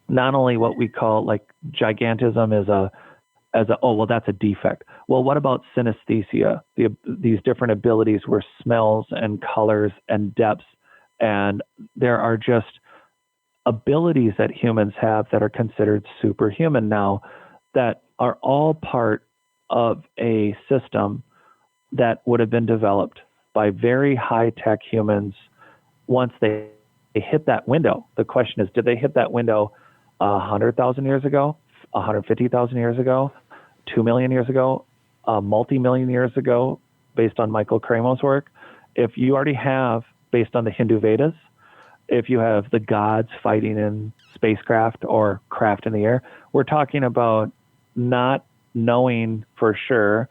not only what we call like gigantism that's a defect. Well, what about synesthesia? These different abilities where smells and colors and depths, and there are just abilities that humans have that are considered superhuman now, that are all part of a system that would have been developed by very high-tech humans once they hit that window. The question is, did they hit that window 100,000 years ago, 150,000 years ago, 2 million years ago, multi-million years ago, based on Michael Cramo's work? If you already have, based on the Hindu Vedas, if you have the gods fighting in spacecraft or craft in the air, we're talking about not knowing for sure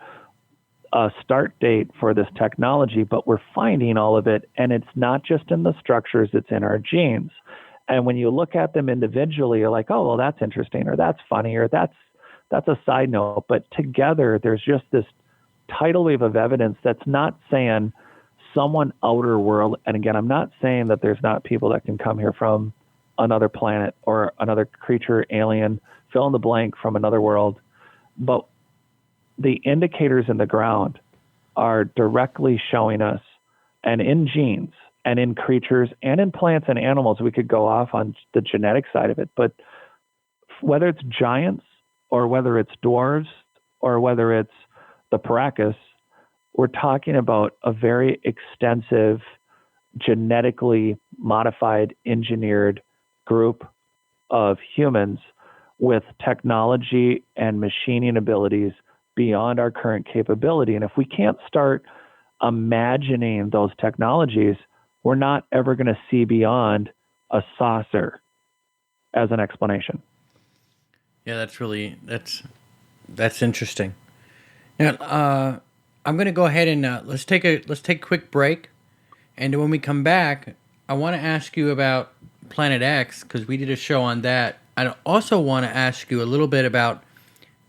a start date for this technology, but we're finding all of it, and it's not just in the structures, it's in our genes. And when you look at them individually, you're like, oh, well, that's interesting, or that's funny, or that's a side note. But together, there's just this tidal wave of evidence that's not saying someone outer world. And again, I'm not saying that there's not people that can come here from another planet or another creature, alien, fill in the blank, from another world. But the indicators in the ground are directly showing us, and in genes and in creatures and in plants and animals, we could go off on the genetic side of it. But whether it's giants or whether it's dwarves or whether it's the Paracas, we're talking about a very extensive, genetically modified, engineered group of humans with technology and machining abilities beyond our current capability. And if we can't start imagining those technologies, we're not ever going to see beyond a saucer as an explanation. Yeah, that's interesting. Now, I'm going to go ahead and let's take a quick break, and when we come back, I want to ask you about Planet X, because we did a show on that. I also want to ask you a little bit about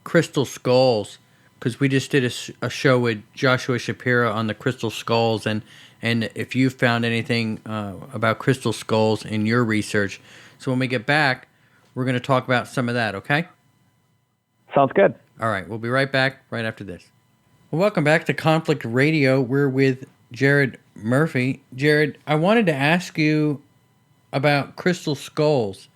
crystal skulls, because we just did a show with Joshua Shapiro on the crystal skulls, and if you found anything about crystal skulls in your research. So when we get back, we're going to talk about some of that, okay? Sounds good. All right, we'll be right back right after this. Well, welcome back to Conflict Radio. We're with Jared Murphy. Jared, I wanted to ask you about crystal skulls.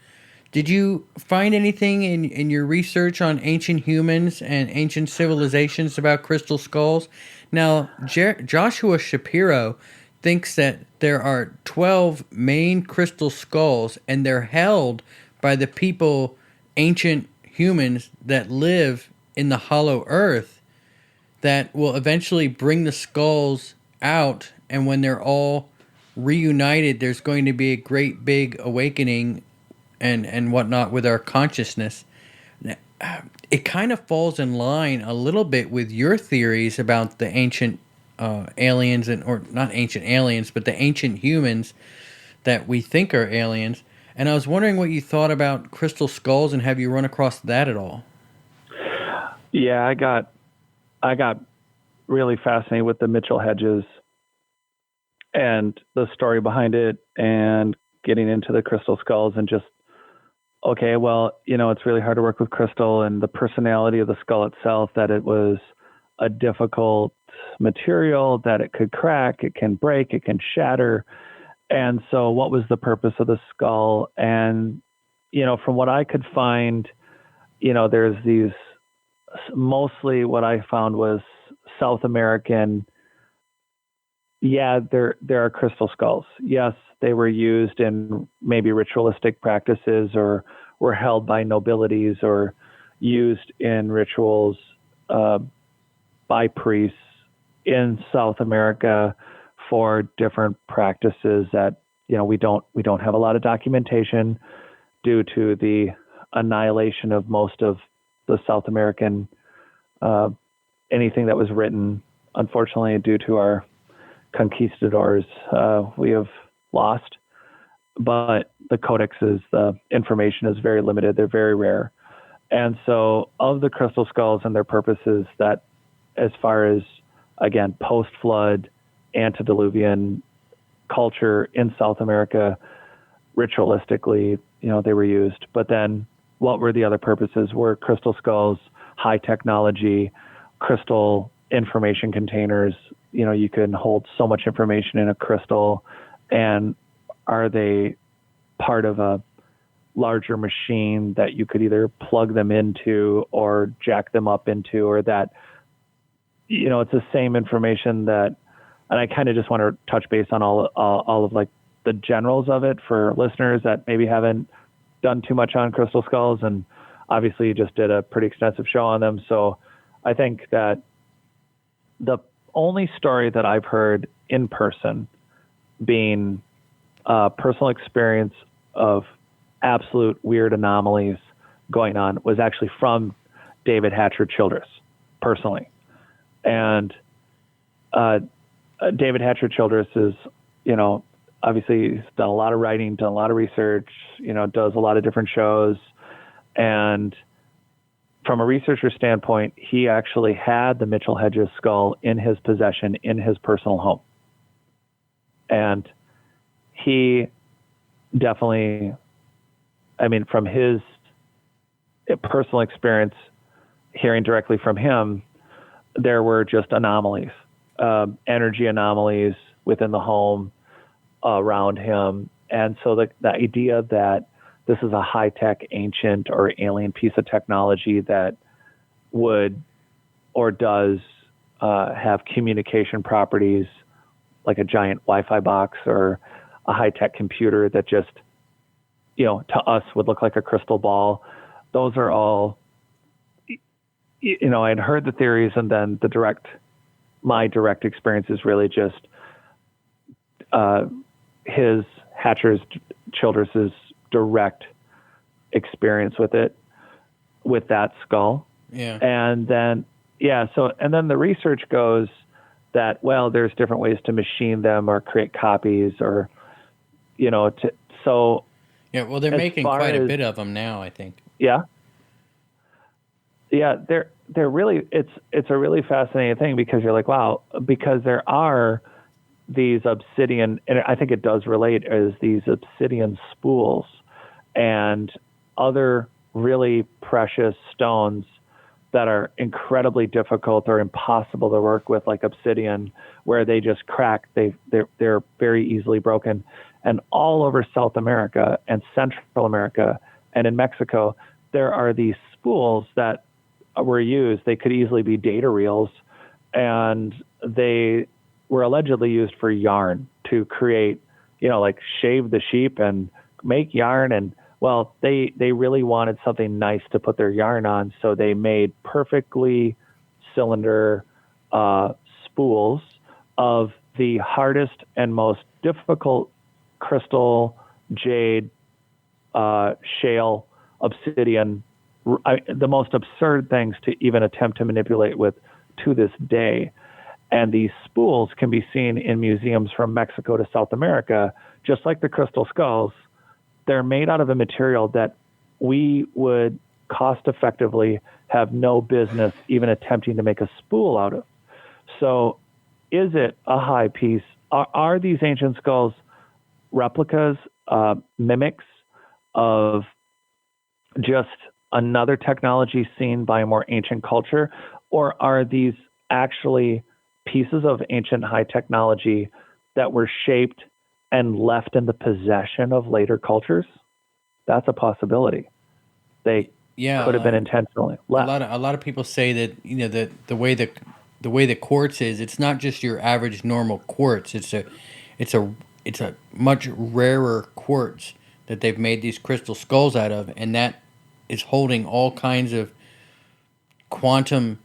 Did you find anything in your research on ancient humans and ancient civilizations about crystal skulls? Now, Joshua Shapiro thinks that there are 12 main crystal skulls, and they're held by the people, ancient humans that live in the hollow earth, that will eventually bring the skulls out, and when they're all reunited, there's going to be a great big awakening and whatnot with our consciousness. It kind of falls in line a little bit with your theories about the ancient aliens, or not ancient aliens, but the ancient humans that we think are aliens. And I was wondering what you thought about crystal skulls, and have you run across that at all? Yeah, I got really fascinated with the Mitchell Hedges and the story behind it, and getting into the crystal skulls, and just, okay, well, it's really hard to work with crystal, and the personality of the skull itself, that it was a difficult material that it could crack, it can break, it can shatter. And so, what was the purpose of the skull? And, from what I could find, there's these, mostly what I found was South American. Yeah, there are crystal skulls. Yes, they were used in maybe ritualistic practices, or were held by nobilities, or used in rituals by priests in South America for different practices that we don't have a lot of documentation due to the annihilation of most of the South American anything that was written. Unfortunately, due to our conquistadors, we have lost. But the codexes, the information is very limited. They're very rare. And so, of the crystal skulls and their purposes, that as far as, again, post-flood, antediluvian culture in South America, ritualistically, they were used. But then what were the other purposes? Were crystal skulls, high technology, crystal information containers? You can hold so much information in a crystal. And are they part of a larger machine that you could either plug them into or jack them up into, or that, it's the same information that, and I kind of just want to touch base on all of like the generals of it for listeners that maybe haven't done too much on crystal skulls, and obviously you just did a pretty extensive show on them. So I think that the only story that I've heard in person being a personal experience of absolute weird anomalies going on was actually from David Hatcher Childress, personally. And David Hatcher Childress is, obviously he's done a lot of writing, done a lot of research, does a lot of different shows. And from a researcher standpoint, he actually had the Mitchell Hedges skull in his possession in his personal home. And he definitely, from his personal experience, hearing directly from him, there were just anomalies, energy anomalies within the home around him. And so the idea that this is a high-tech, ancient, or alien piece of technology that would or does have communication properties like a giant Wi-Fi box or a high-tech computer that just, to us would look like a crystal ball. Those are all, I'd heard the theories, and then my direct experience is really just Childress's direct experience with it, with that skull. Yeah. And then, and then the research goes that, well, there's different ways to machine them or create copies or, so. Yeah, well, they're making quite a bit of them now, I think. Yeah. Yeah, they're really, it's a really fascinating thing, because you're like, wow, because there are these obsidian, and I think it does relate, as these obsidian spools and other really precious stones that are incredibly difficult or impossible to work with, like obsidian, where they just crack. They're very easily broken. And all over South America and Central America and in Mexico, there are these spools that were used. They could easily be data reels, and they were allegedly used for yarn to create, like shave the sheep and make yarn. And well, they really wanted something nice to put their yarn on, so they made perfectly cylinder spools of the hardest and most difficult crystal, jade, shale, obsidian, the most absurd things to even attempt to manipulate with to this day. And these spools can be seen in museums from Mexico to South America, just like the crystal skulls. They're made out of a material that we would cost effectively have no business even attempting to make a spool out of. So is it a high piece? Are these ancient skulls replicas, mimics of just another technology seen by a more ancient culture? Or are these actually pieces of ancient high technology that were shaped and left in the possession of later cultures? That's a possibility. They could have been intentionally left. A lot of people say that, you know, that the way the quartz is, it's not just your average normal quartz. It's a it's a much rarer quartz that they've made these crystal skulls out of, and that is holding all kinds of quantum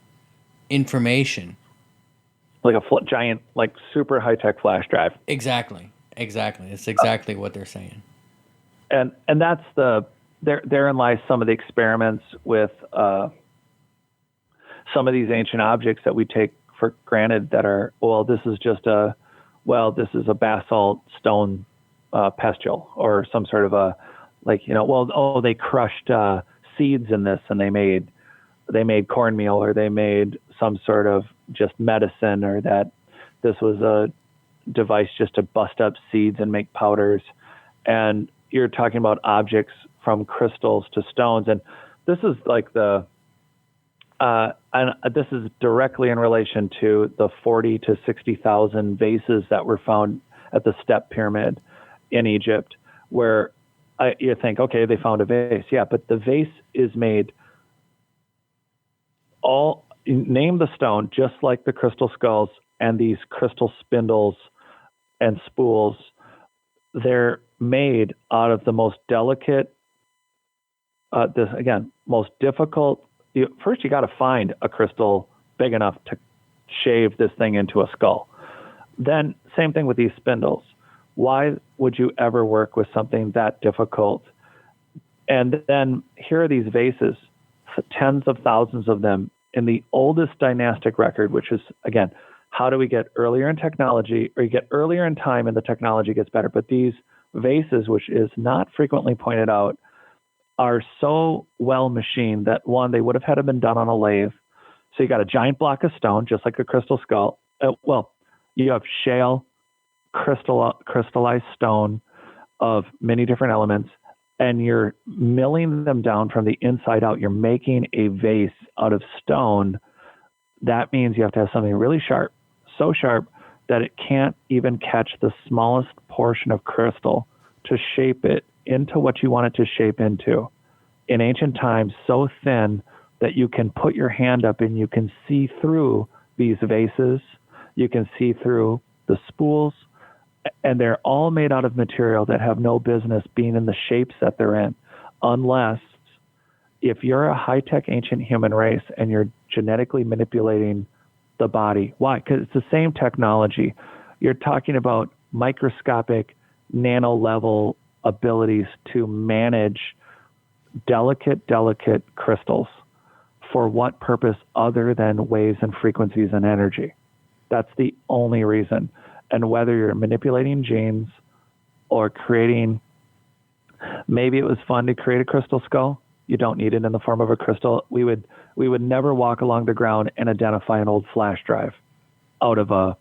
information. Like a giant, like super high tech flash drive. Exactly. That's exactly what they're saying. And that's therein lies some of the experiments with some of these ancient objects that we take for granted that are, this is a basalt stone pestle, or some sort of a, like, they crushed seeds in this and they made cornmeal, or they made some sort of just medicine, or that this was a device just to bust up seeds and make powders. And you're talking about objects from crystals to stones. And this is like and this is directly in relation to the 40 to 60,000 vases that were found at the Step Pyramid in Egypt, where you think, okay, they found a vase. Yeah, but the vase is made name the stone, just like the crystal skulls and these crystal spindles and spools. They're made out of the most delicate, most difficult. First, you got to find a crystal big enough to shave this thing into a skull. Then, same thing with these spindles. Why would you ever work with something that difficult? And then here are these vases, tens of thousands of them, in the oldest dynastic record, which is, again, how do we get earlier in technology, or you get earlier in time and the technology gets better? But these vases, which is not frequently pointed out, are so well machined that, one, they would have had to been done on a lathe. So you got a giant block of stone, just like a crystal skull. You have shale, crystallized stone of many different elements, and you're milling them down from the inside out. You're making a vase out of stone. That means you have to have something really sharp, so sharp that it can't even catch the smallest portion of crystal to shape it into what you want it to shape into. In ancient times, so thin that you can put your hand up and you can see through these vases. You can see through the spools, and they're all made out of material that have no business being in the shapes that they're in, unless if you're a high-tech ancient human race and you're genetically manipulating the body. Why? Because it's the same technology. You're talking about microscopic, nano-level abilities to manage delicate crystals. For what purpose other than waves and frequencies and energy? That's the only reason. And whether you're manipulating genes or creating, maybe it was fun to create a crystal skull. You don't need it in the form of a crystal. We would never walk along the ground and identify an old flash drive out of a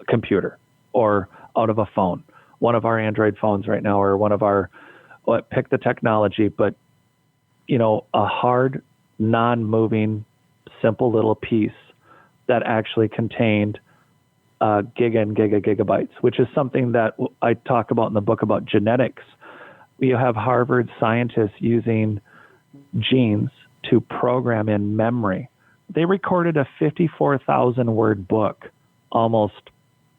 computer or out of a phone. One of our Android phones right now, or one of our, pick the technology, but a hard, non-moving, simple little piece that actually contained gigabytes, which is something that I talk about in the book about genetics. We have Harvard scientists using genes to program in memory. They recorded a 54,000 word book almost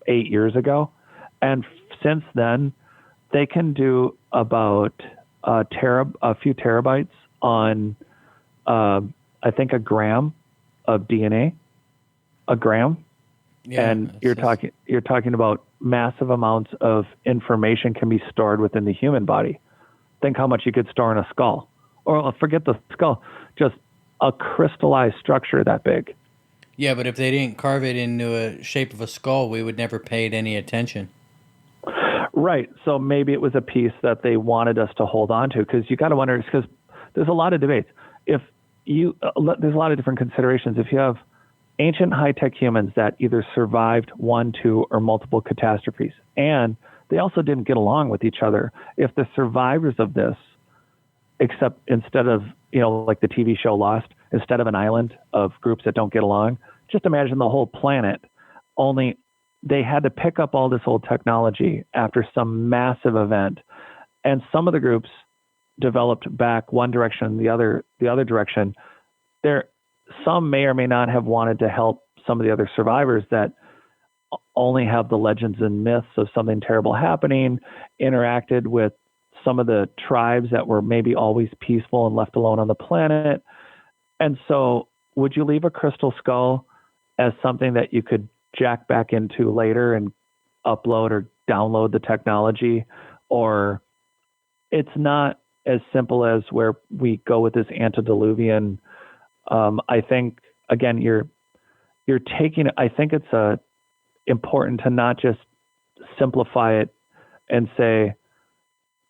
8 years ago. And since then, they can do about a few terabytes on, I think, a gram of DNA, a gram. Yeah, and you're talking about massive amounts of information can be stored within the human body. Think how much you could store in a skull, or forget the skull, just a crystallized structure that big. Yeah, but if they didn't carve it into a shape of a skull, we would never pay it any attention. Right. So maybe it was a piece that they wanted us to hold on to, because you got to wonder, because there's a lot of debates. There's a lot of different considerations. If you have ancient high-tech humans that either survived one, two, or multiple catastrophes, and they also didn't get along with each other. If the survivors of this, except instead of, like the TV show Lost, instead of an island of groups that don't get along, just imagine the whole planet, only they had to pick up all this old technology after some massive event. And some of the groups developed back one direction, the other direction. Some may or may not have wanted to help some of the other survivors that only have the legends and myths of something terrible happening, interacted with some of the tribes that were maybe always peaceful and left alone on the planet. And so would you leave a crystal skull as something that you could jack back into later and upload or download the technology? Or it's not as simple as where we go with this antediluvian. I think, again, you're taking, I think it's important to not just simplify it and say,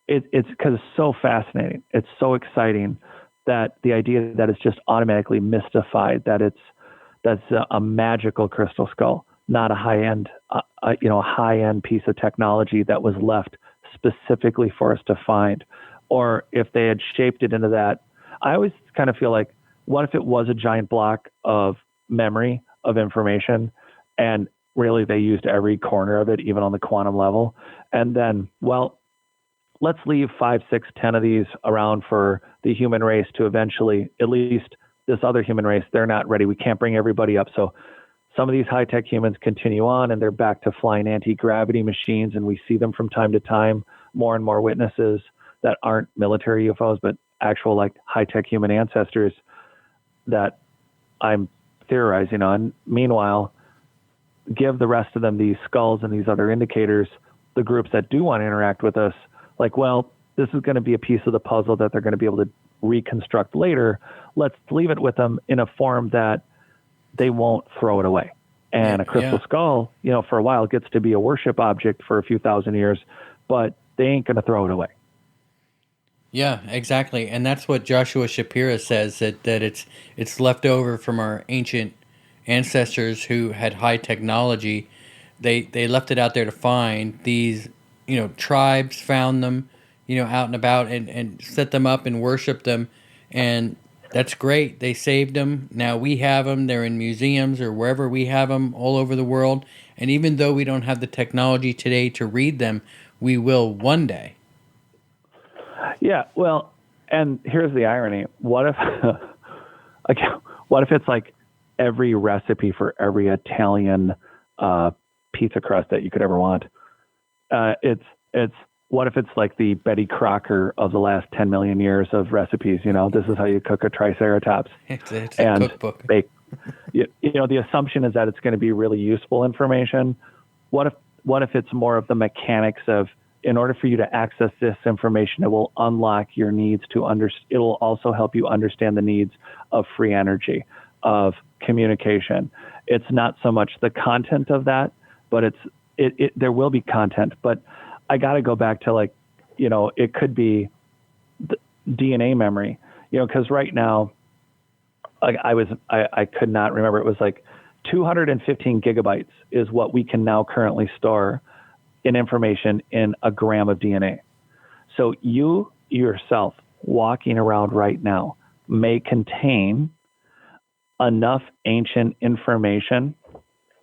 it's because it's so fascinating. It's so exciting that the idea that it's just automatically mystified, that's a magical crystal skull, not a high-end, high-end piece of technology that was left specifically for us to find. Or if they had shaped it into that, I always kind of feel like, what if it was a giant block of memory, of information, and really they used every corner of it, even on the quantum level? And then, well, let's leave 5, 6, 10 of these around for the human race to eventually, at least this other human race, they're not ready. We can't bring everybody up. So some of these high-tech humans continue on, and they're back to flying anti-gravity machines, and we see them from time to time, more and more witnesses that aren't military UFOs, but actual like high-tech human ancestors that I'm theorizing on. Meanwhile, give the rest of them these skulls and these other indicators, the groups that do want to interact with us, like, well, this is going to be a piece of the puzzle that they're going to be able to reconstruct later. Let's leave it with them in a form that they won't throw it away. And a crystal skull, for a while gets to be a worship object for a few thousand years, but they ain't going to throw it away. Yeah, exactly. And that's what Joshua Shapira says, that it's left over from our ancient ancestors who had high technology. They left it out there to find these, tribes found them, out and about, and set them up and worship them. And that's great. They saved them. Now we have them. They're in museums or wherever we have them all over the world. And even though we don't have the technology today to read them, we will one day. Yeah, well, and here's the irony. What if, what if it's like every recipe for every Italian pizza crust that you could ever want? What if it's like the Betty Crocker of the last 10 million years of recipes? This is how you cook a Triceratops. It's a cookbook. The assumption is that it's going to be really useful information. What if it's more of the mechanics of, in order for you to access this information, it will unlock your needs it will also help you understand the needs of free energy, of communication. It's not so much the content of that, but there will be content. But I got to go back to it could be the DNA memory, because right now, I could not remember. It was like 215 gigabytes is what we can now currently store in information in a gram of DNA. So you yourself walking around right now may contain enough ancient information.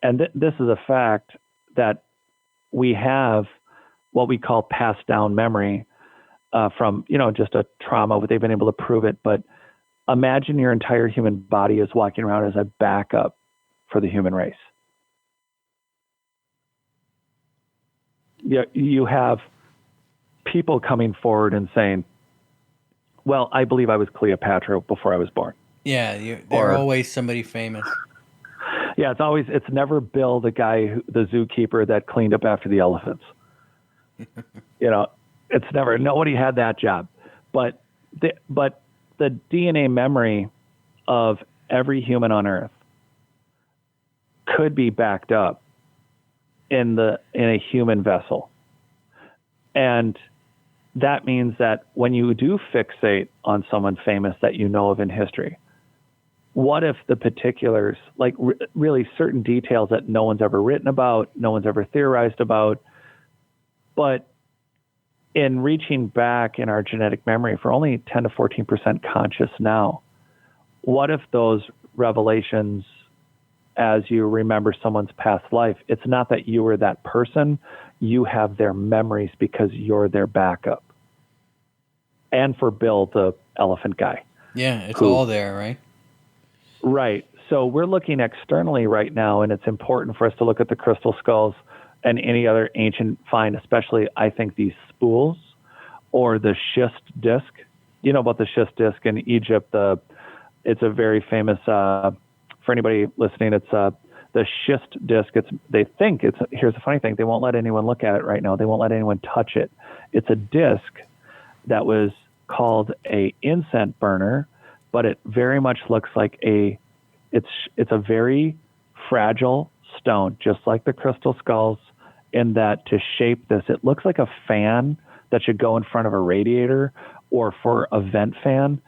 And this is a fact, that we have what we call passed down memory from, just a trauma, but they've been able to prove it. But imagine your entire human body is walking around as a backup for the human race. You have people coming forward and saying, well, I believe I was Cleopatra before I was born. Yeah, they're always somebody famous. Yeah, it's never Bill, the guy, the zookeeper that cleaned up after the elephants. It's never, nobody had that job. But the DNA memory of every human on Earth could be backed up in a human vessel. And that means that when you do fixate on someone famous that you know of in history, what if the particulars, like really certain details that no one's ever written about, no one's ever theorized about, but in reaching back in our genetic memory, if we're only 10 to 14% conscious now, what if those revelations as you remember someone's past life. It's not that you were that person. You have their memories because you're their backup. And for Bill, the elephant guy. Yeah, it's all there, right? Right. So we're looking externally right now, and it's important for us to look at the crystal skulls and any other ancient find, especially, I think, these spools or the schist disc. You know about the schist disc in Egypt. It's a very famous, for anybody listening, it's the schist disc. Here's the funny thing, they won't let anyone look at it right now. They won't let anyone touch it. It's a disc that was called a incense burner, but it very much looks like it's a very fragile stone, just like the crystal skulls, in that to shape this, it looks like a fan that should go in front of a radiator or for a vent fan.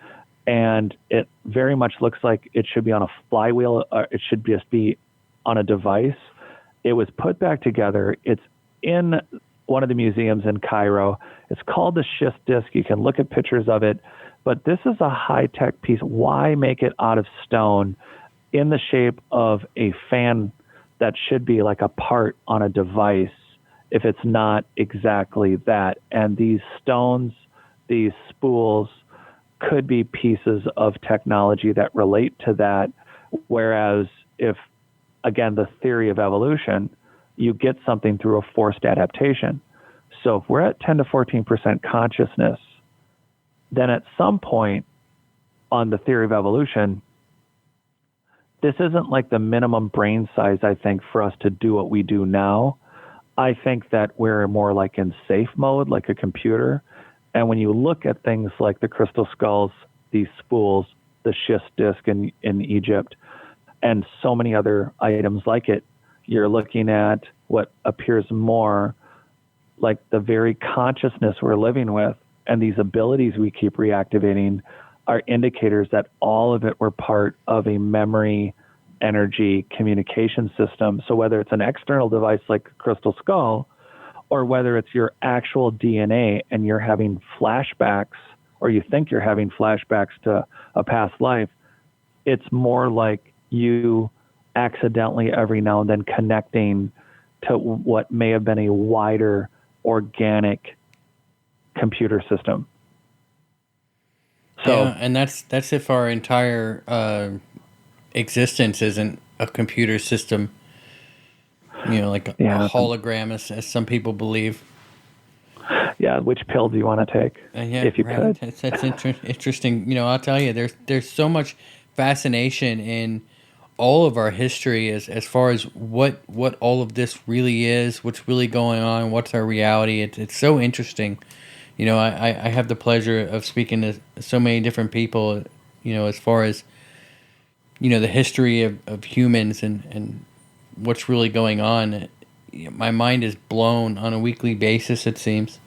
And it very much looks like it should be on a flywheel. It should just be on a device. It was put back together. It's in one of the museums in Cairo. It's called the schist disc. You can look at pictures of it. But this is a high-tech piece. Why make it out of stone in the shape of a fan that should be like a part on a device if it's not exactly that? And these stones, these spools, could be pieces of technology that relate to that. Whereas if, again, the theory of evolution, you get something through a forced adaptation. So if we're at 10 to 14% consciousness, then at some point on the theory of evolution, this isn't like the minimum brain size, I think, for us to do what we do now. I think that we're more like in safe mode, like a computer. And when you look at things like the crystal skulls, these spools, the schist disc in Egypt, and so many other items like it, you're looking at what appears more like the very consciousness we're living with, and these abilities we keep reactivating are indicators that all of it were part of a memory, energy, communication system. So whether it's an external device like a crystal skull, or whether it's your actual DNA and you're having flashbacks, or you think you're having flashbacks to a past life, it's more like you accidentally every now and then connecting to what may have been a wider organic computer system. So, yeah, and that's if our entire existence isn't a computer system, like a hologram, as some people believe. Yeah, which pill do you want to take? If you could. That's interesting. I'll tell you, there's so much fascination in all of our history as far as what all of this really is, what's really going on, what's our reality. It's so interesting. I have the pleasure of speaking to so many different people, as far as, the history of humans and what's really going on. My mind is blown on a weekly basis, it seems.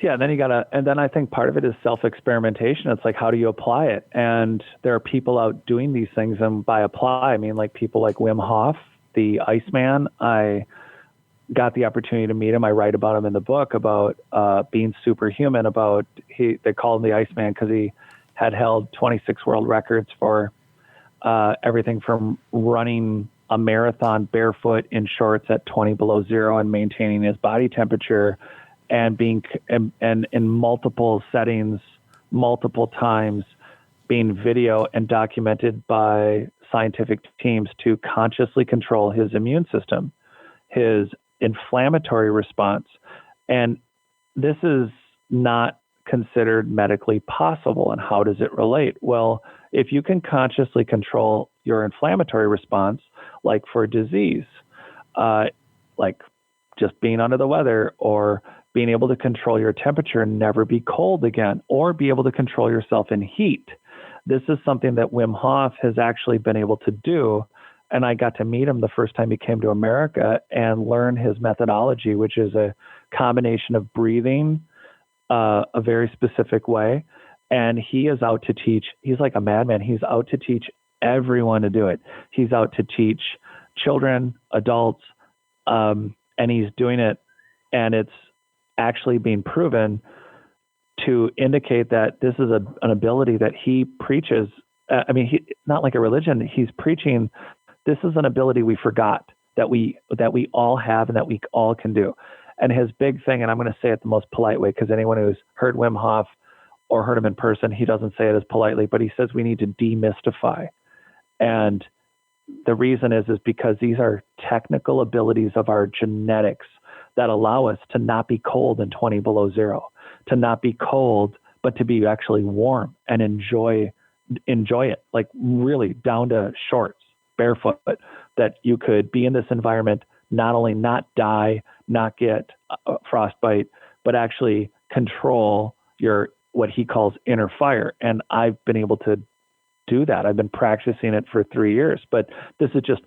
Yeah, and then I think part of it is self-experimentation. It's like, how do you apply it? And there are people out doing these things, and by apply, I mean like people like Wim Hof, the Iceman. I got the opportunity to meet him. I write about him in the book about being superhuman. They called him the Iceman because he had held 26 world records for everything from running a marathon barefoot in shorts at 20 below zero and maintaining his body temperature, and being and in multiple settings, multiple times, being video and documented by scientific teams to consciously control his immune system, his inflammatory response. And this is not considered medically possible. And how does it relate? Well, if you can consciously control your inflammatory response, like for disease, like just being under the weather, or being able to control your temperature and never be cold again, or be able to control yourself in heat. This is something that Wim Hof has actually been able to do. And I got to meet him the first time he came to America and learn his methodology, which is a combination of breathing a very specific way. And he is out to teach. He's like a madman. He's out to teach everyone to do it. He's out to teach children, adults, and he's doing it. And it's actually being proven to indicate that this is an ability that he preaches. Not like a religion. He's preaching This is an ability we forgot that we all have and that we all can do. And his big thing, and I'm going to say it the most polite way, because anyone who's heard Wim Hof or heard him in person, he doesn't say it as politely, but he says we need to demystify. And the reason is because these are technical abilities of our genetics that allow us to not be cold in 20 below zero, to not be cold, but to be actually warm and enjoy it, like really down to shorts, barefoot, that you could be in this environment, not only not die, not get frostbite, but actually control your, what he calls inner fire. And I've been able to do that. I've been practicing it for 3 years, but this is just,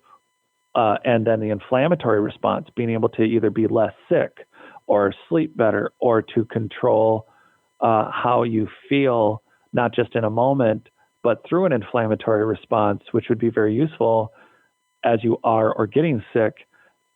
and then the inflammatory response, being able to either be less sick or sleep better, or to control how you feel, not just in a moment, but through an inflammatory response, which would be very useful as you are or getting sick.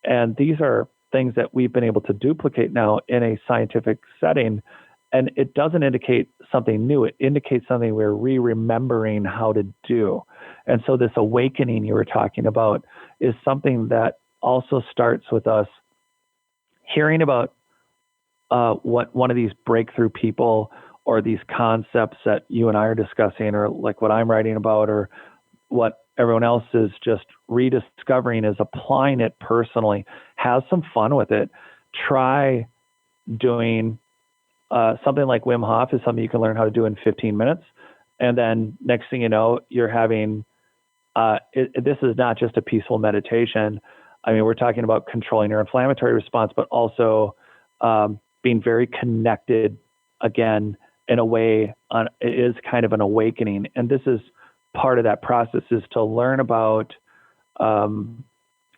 And these are things that we've been able to duplicate now in a scientific setting. And it doesn't indicate something new. It indicates something we're remembering how to do. And so this awakening you were talking about is something that also starts with us hearing about what one of these breakthrough people or these concepts that you and I are discussing, or like what I'm writing about, or what everyone else is just rediscovering, is applying it personally. Have some fun with it. Try doing something like Wim Hof is something you can learn how to do in 15 minutes. And then next thing you know, you're having, this is not just a peaceful meditation. I mean, we're talking about controlling your inflammatory response, but also being very connected again in a way. It is kind of an awakening. And this is part of that process, is to learn about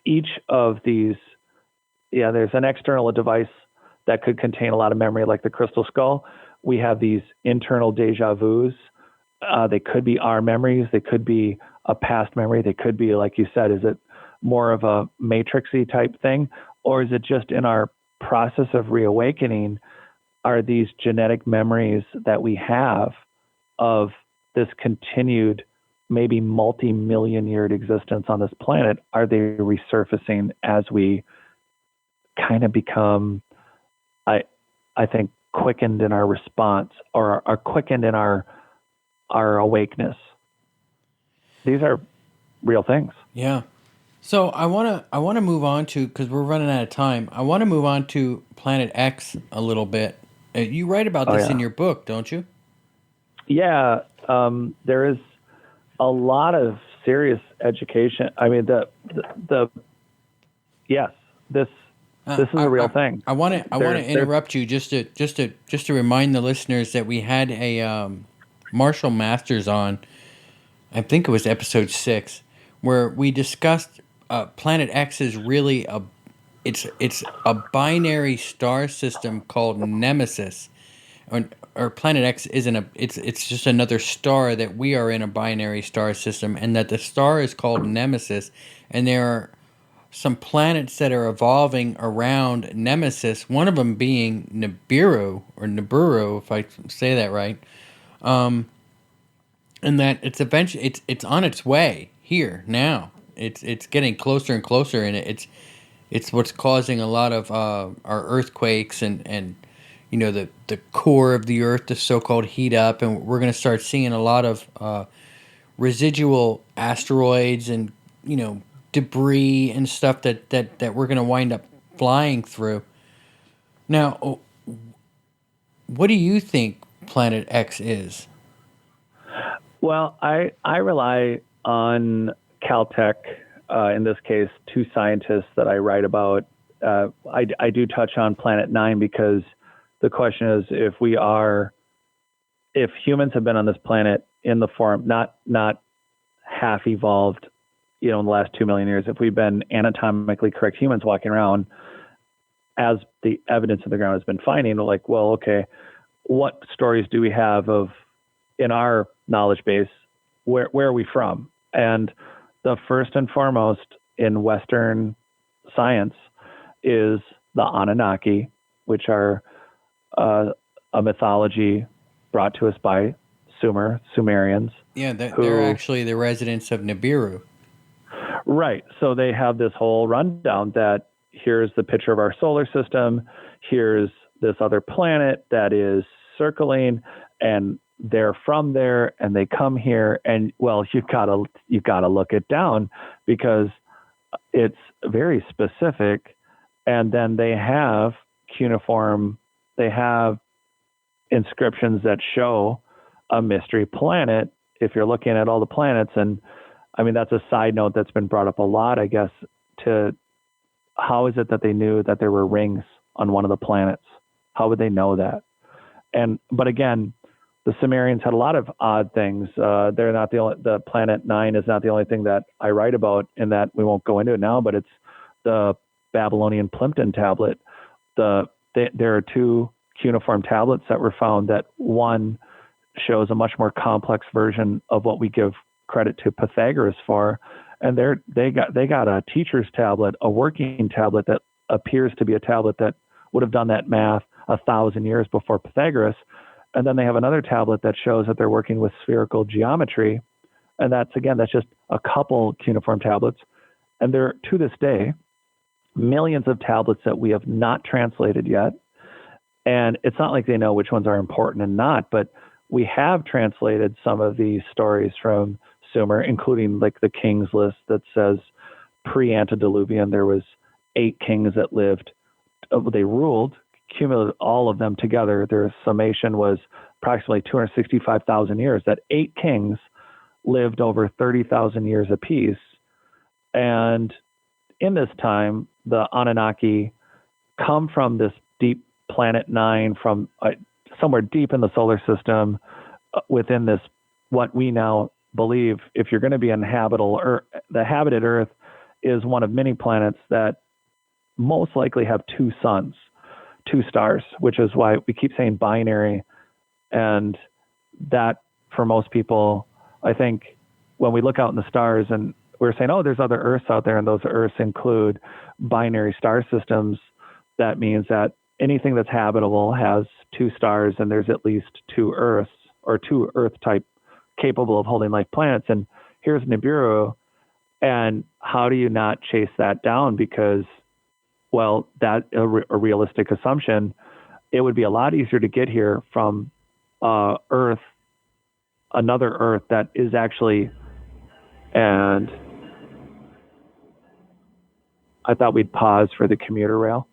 each of these. Yeah, there's an external device that could contain a lot of memory, like the crystal skull. We have these internal deja vus. They could be our memories. They could be a past memory. They could be, like you said, is it more of a matrixy type thing? Or is it just in our process of reawakening, are these genetic memories that we have of this continued, maybe multi-million year existence on this planet, are they resurfacing as we kind of become, I think, quickened in our response, or are quickened in our awakeness? These are real things. Yeah. So I wanna move on to, because we're running out of time. I want to move on to Planet X a little bit. You write about this in your book, don't you? Yeah. There is a lot of serious education. I mean, yes, this is a real thing. I want to interrupt you just to remind the listeners that we had a Marshall Masters on. I think it was episode 6, where we discussed Planet X is really it's a binary star system called Nemesis, or Planet X isn't it's just another star that we are in a binary star system, and that the star is called Nemesis, and there are some planets that are evolving around Nemesis, one of them being Nibiru, if I say that right. And that it's eventually it's on its way here now. It's getting closer and closer, and it's what's causing a lot of our earthquakes, and you know, the core of the earth to so-called heat up, and we're going to start seeing a lot of residual asteroids and, you know, debris and stuff that we're going to wind up flying through. Now, what do you think Planet X is? Well, I rely on Caltech, in this case, 2 scientists that I write about. I do touch on Planet 9 because the question is, if humans have been on this planet in the form, not half evolved, you know, in the last 2 million years, if we've been anatomically correct humans walking around, as the evidence of the ground has been finding, like, well, okay, what stories do we have of, in our knowledge base, where are we from? And the first and foremost in Western science is the Anunnaki, which are a mythology brought to us by Sumerians. Yeah, they're actually the residents of Nibiru. Right. So they have this whole rundown that here's the picture of our solar system, here's this other planet that is circling, and they're from there and they come here, and well, you gotta look it down because it's very specific. And then they have cuneiform, they have inscriptions that show a mystery planet. If you're looking at all the planets, and I mean, that's a side note that's been brought up a lot, I guess, to how is it that they knew that there were rings on one of the planets? How would they know that? But again, the Sumerians had a lot of odd things. They're not the planet 9 is not the only thing that I write about, in that we won't go into it now, but it's the Babylonian Plimpton tablet. There are two cuneiform tablets that were found, that one shows a much more complex version of what we give credit to Pythagoras for, and they got a teacher's tablet, a working tablet that appears to be a tablet that would have done that math 1,000 years before Pythagoras. And then they have another tablet that shows that they're working with spherical geometry, and that's just a couple cuneiform tablets. And there, to this day, millions of tablets that we have not translated yet. And it's not like they know which ones are important and not, but we have translated some of these stories from Sumer, including like the kings list that says pre-antediluvian, there was 8 kings that lived. They ruled, cumulative all of them together. Their summation was approximately 265,000 years. That 8 kings lived over 30,000 years apiece. And in this time, the Anunnaki come from this deep planet 9, from somewhere deep in the solar system, within this, what we now believe, if you're going to be inhabitable, or the habited Earth is one of many planets that most likely have 2 suns, 2 stars, which is why we keep saying binary. And that, for most people, I think when we look out in the stars and we're saying, oh, there's other Earths out there, and those Earths include binary star systems, that means that anything that's habitable has 2 stars, and there's at least 2 Earths, or 2 Earth type capable of holding life planets. And here's Nibiru. And how do you not chase that down? Because, well, that's a realistic assumption. It would be a lot easier to get here from Earth, another Earth that is actually, and I thought we'd pause for the commuter rail,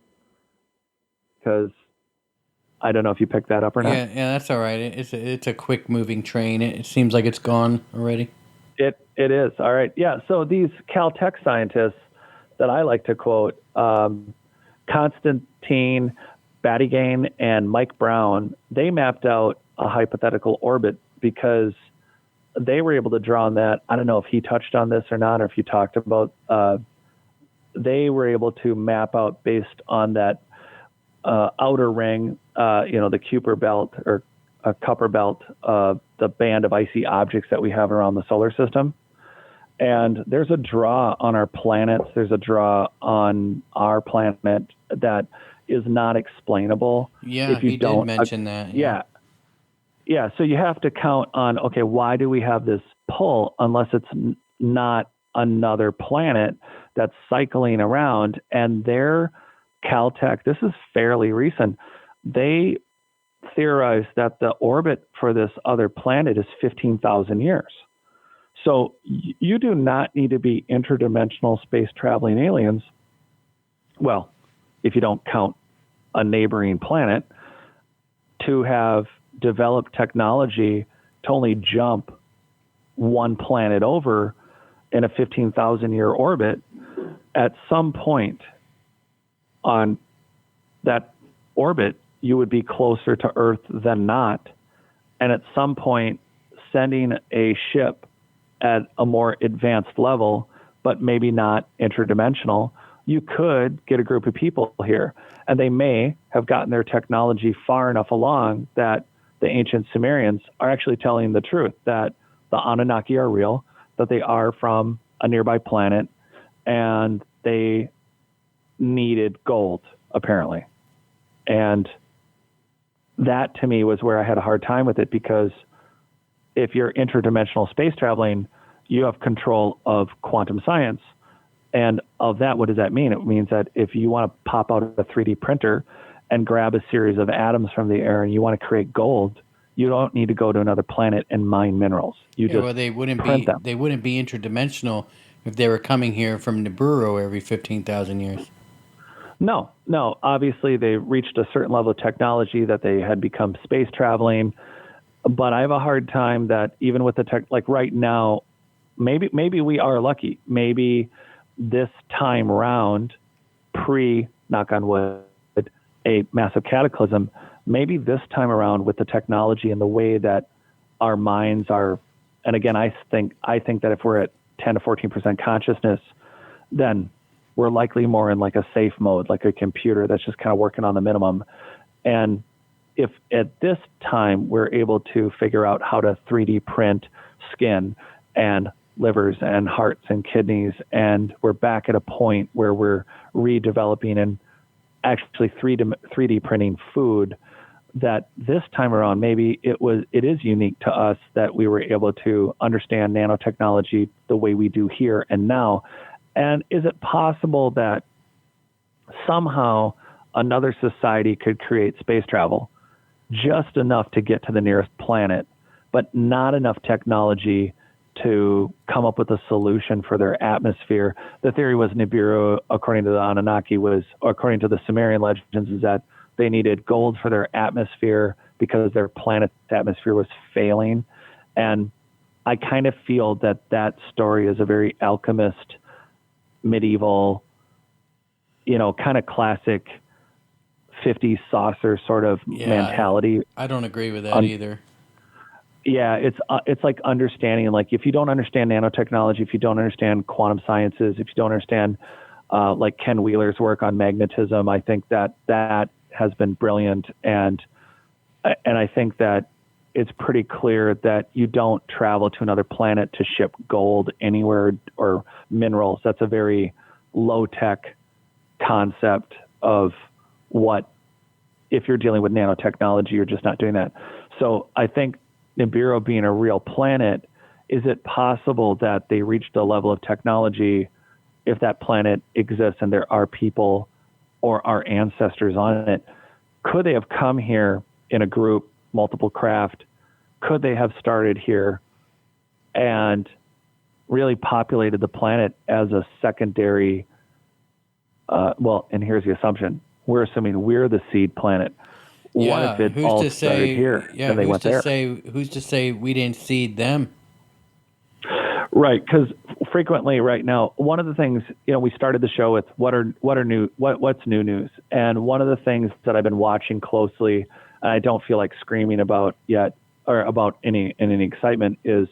because I don't know if you picked that up or not. Yeah, that's all right. It's a quick moving train. It seems like it's gone already. It is. All right. Yeah. So these Caltech scientists that I like to quote, Constantine Battigain and Mike Brown, they mapped out a hypothetical orbit because they were able to draw on that. I don't know if he touched on this or not, or if you talked about, they were able to map out, based on that outer ring, the Kuiper belt, or a Kuiper belt, the band of icy objects that we have around the solar system. And there's a draw on our planets. There's a draw on our planet that is not explainable. Yeah, if you did mention that. Yeah. Yeah. So you have to count on, okay, why do we have this pull, unless it's not another planet that's cycling around? And their Caltech, this is fairly recent, they theorized that the orbit for this other planet is 15,000 years. So you do not need to be interdimensional space traveling aliens, well, if you don't count a neighboring planet, to have developed technology to only jump one planet over in a 15,000 year orbit. At some point on that orbit, you would be closer to Earth than not. And at some point, sending a ship at a more advanced level, but maybe not interdimensional, you could get a group of people here. And they may have gotten their technology far enough along that the ancient Sumerians are actually telling the truth, that the Anunnaki are real, that they are from a nearby planet, and they needed gold, apparently. And that, to me, was where I had a hard time with it, because if you're interdimensional space traveling, you have control of quantum science. And of that, what does that mean? It means that if you want to pop out a 3D printer and grab a series of atoms from the air and you want to create gold, you don't need to go to another planet and mine minerals. You Yeah, just well, print them. they wouldn't be interdimensional if they were coming here from Nibiru every 15,000 years. No, no. Obviously, they reached a certain level of technology that they had become space traveling. But I have a hard time that even with the tech, like right now, maybe we are lucky. Maybe this time round, knock on wood, a massive cataclysm, maybe this time around with the technology and the way that our minds are, and again, I think that if we're at 10 to 14% consciousness, then we're likely more in like a safe mode, like a computer that's just kind of working on the minimum. And if at this time we're able to figure out how to 3D print skin and livers and hearts and kidneys, and we're back at a point where we're redeveloping and actually 3D printing food, that this time around maybe it is unique to us that we were able to understand nanotechnology the way we do here and now. And is it possible that somehow another society could create space travel just enough to get to the nearest planet, but not enough technology to come up with a solution for their atmosphere? The theory was Nibiru, according to the Anunnaki, according to the Sumerian legends, is that they needed gold for their atmosphere because their planet's atmosphere was failing. And I kind of feel that story is a very alchemist, medieval, kind of classic 50s saucer sort of mentality. I don't agree with that either. Yeah, it's like understanding, like if you don't understand nanotechnology, if you don't understand quantum sciences, if you don't understand like Ken Wheeler's work on magnetism, I think that has been brilliant, and I think that it's pretty clear that you don't travel to another planet to ship gold anywhere or minerals. That's a very low-tech concept of what, if you're dealing with nanotechnology, you're just not doing that. So I think Nibiru being a real planet, is it possible that they reached a level of technology, if that planet exists and there are people or our ancestors on it, could they have come here in a group, multiple craft? Could they have started here and really populated the planet as a secondary, and here's the assumption. We're assuming we're the seed planet. What if it all started here and they went there? Who's to say we didn't seed them? Right, because frequently right now, one of the things, we started the show with what's new news, and one of the things that I've been watching closely, and I don't feel like screaming about yet or about any excitement, is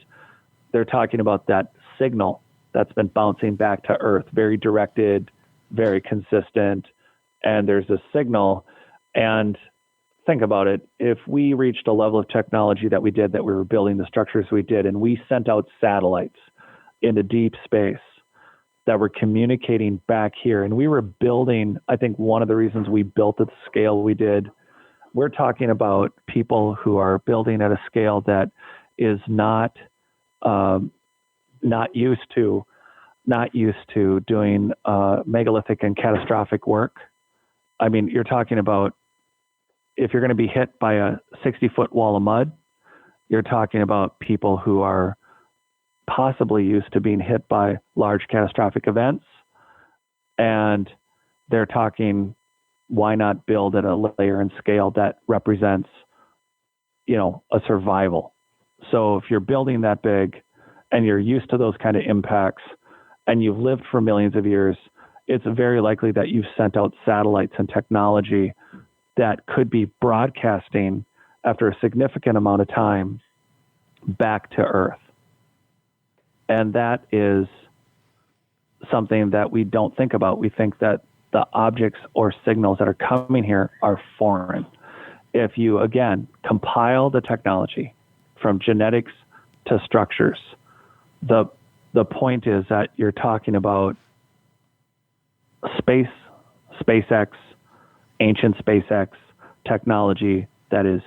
they're talking about that signal that's been bouncing back to Earth, very directed, very consistent, and there's a signal. And think about it. If we reached a level of technology that we were building the structures we did, and we sent out satellites into deep space that were communicating back here, and we were building, I think one of the reasons we built at the scale we did, we're talking about people who are building at a scale that is not used to doing megalithic and catastrophic work. I mean, you're talking about, if you're going to be hit by a 60-foot wall of mud, you're talking about people who are possibly used to being hit by large catastrophic events. And they're talking, why not build at a layer and scale that represents, a survival? So if you're building that big and you're used to those kind of impacts and you've lived for millions of years, it's very likely that you've sent out satellites and technology that could be broadcasting after a significant amount of time back to Earth. And that is something that we don't think about. We think that the objects or signals that are coming here are foreign. If you, again, compile the technology from genetics to structures, the point is that you're talking about SpaceX, ancient SpaceX technology that is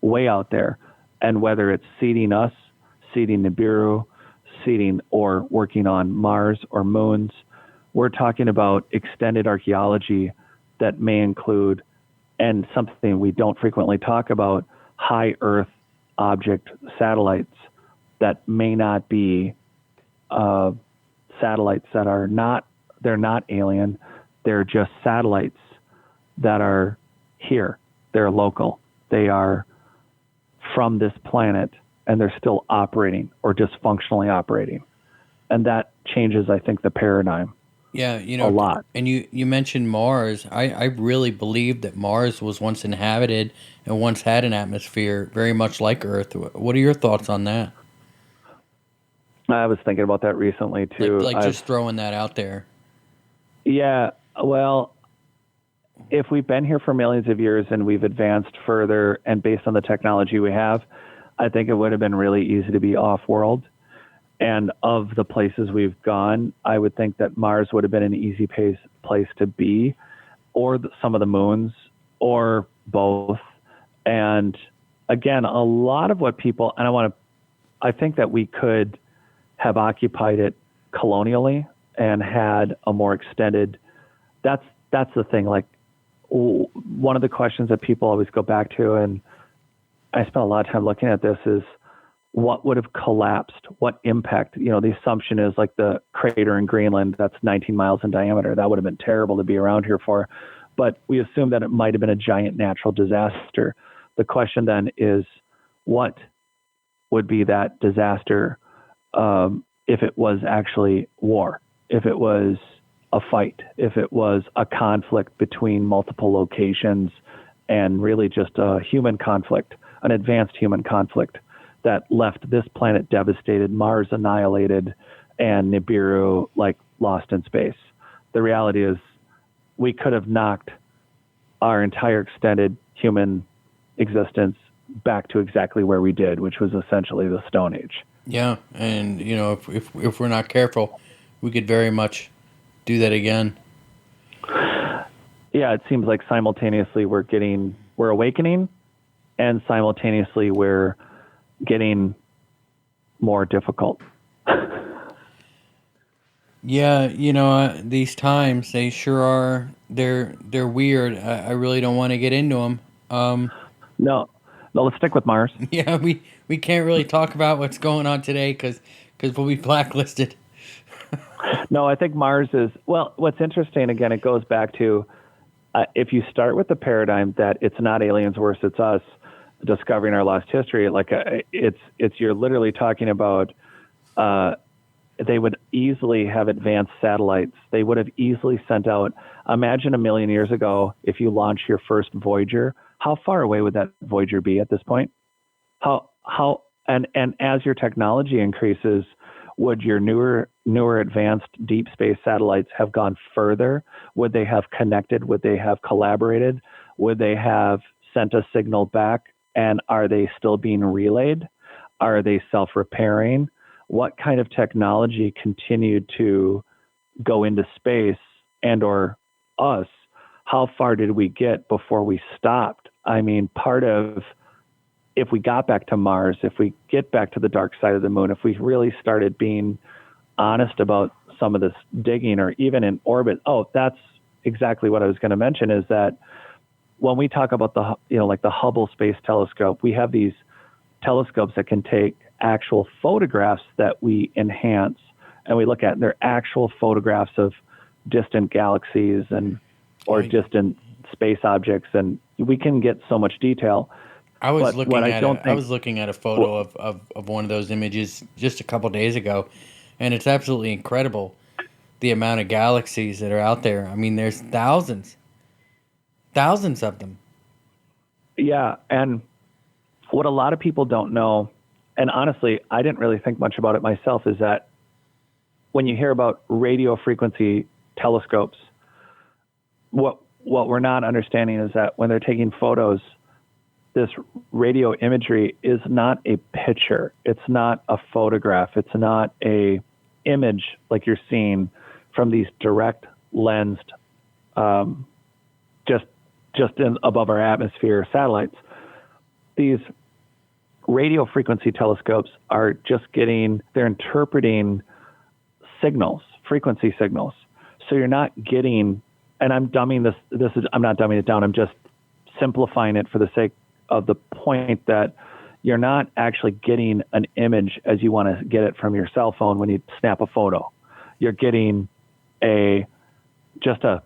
way out there. And whether it's seeding us, seeding Nibiru, seeding or working on Mars or moons, we're talking about extended archaeology that may include, and something we don't frequently talk about, high Earth object satellites that may not be satellites that are not, they're not alien, they're just satellites that are here. They're local. They are from this planet, and they're still operating or just functionally operating. And that changes, I think, the paradigm. Yeah, a lot. And you mentioned Mars. I really believe that Mars was once inhabited and once had an atmosphere very much like Earth. What are your thoughts on that? I was thinking about that recently too. Like just throwing that out there. Yeah, well, if we've been here for millions of years and we've advanced further, and based on the technology we have, I think it would have been really easy to be off-world. And of the places we've gone, I would think that Mars would have been an easy place to be, or some of the moons, or both. And again, a lot of what people, and I think that we could have occupied it colonially and had a more extended, that's the thing. Like, one of the questions that people always go back to, and I spent a lot of time looking at this, is what would have collapsed? What impact? The assumption is like the crater in Greenland that's 19 miles in diameter. That would have been terrible to be around here for. But we assume that it might have been a giant natural disaster. The question then is, what would be that disaster if it was actually war, if it was a fight, if it was a conflict between multiple locations, and really just a human conflict, an advanced human conflict that left this planet devastated, Mars annihilated, and Nibiru lost in space. The reality is we could have knocked our entire extended human existence back to exactly where we did, which was essentially the Stone Age. Yeah, and if we're not careful, we could very much do that again. Yeah, it seems like simultaneously we're awakening, and simultaneously we're getting more difficult. Yeah, these times, they sure are. They're weird. I really don't want to get into them. No, let's stick with Mars. Yeah, we can't really talk about what's going on today because we'll be blacklisted. No, I think Mars is, well, what's interesting, again, it goes back to, if you start with the paradigm that it's not aliens, worse, it's us discovering our lost history, it's you're literally talking about, they would easily have advanced satellites. They would have easily sent out, imagine a million years ago, if you launch your first Voyager, how far away would that Voyager be at this point? And as your technology increases, would your newer advanced deep space satellites have gone further? Would they have connected? Would they have collaborated? Would they have sent a signal back? And are they still being relayed? Are they self-repairing? What kind of technology continued to go into space, and or us? How far did we get before we stopped? I mean, part of, if we got back to Mars, if we get back to the dark side of the moon, if we really started being honest about some of this digging, or even in orbit, that's exactly what I was going to mention, is that when we talk about the Hubble Space Telescope, we have these telescopes that can take actual photographs that we enhance, and we look at, and they're actual photographs of distant galaxies or distant space objects, and we can get so much detail. I was looking at a photo of one of those images just a couple days ago, and it's absolutely incredible the amount of galaxies that are out there. I mean, there's thousands of them. Yeah, and what a lot of people don't know, and honestly, I didn't really think much about it myself, is that when you hear about radio frequency telescopes, what we're not understanding is that when they're taking photos, this radio imagery is not a picture. It's not a photograph. It's not a image like you're seeing from these direct lensed, just above our atmosphere satellites. These radio frequency telescopes are they're interpreting signals, frequency signals. So you're not getting, and I'm dumbing I'm not dumbing it down. I'm just simplifying it for the sake of the point that you're not actually getting an image as you want to get it from your cell phone when you snap a photo. You're getting it's just a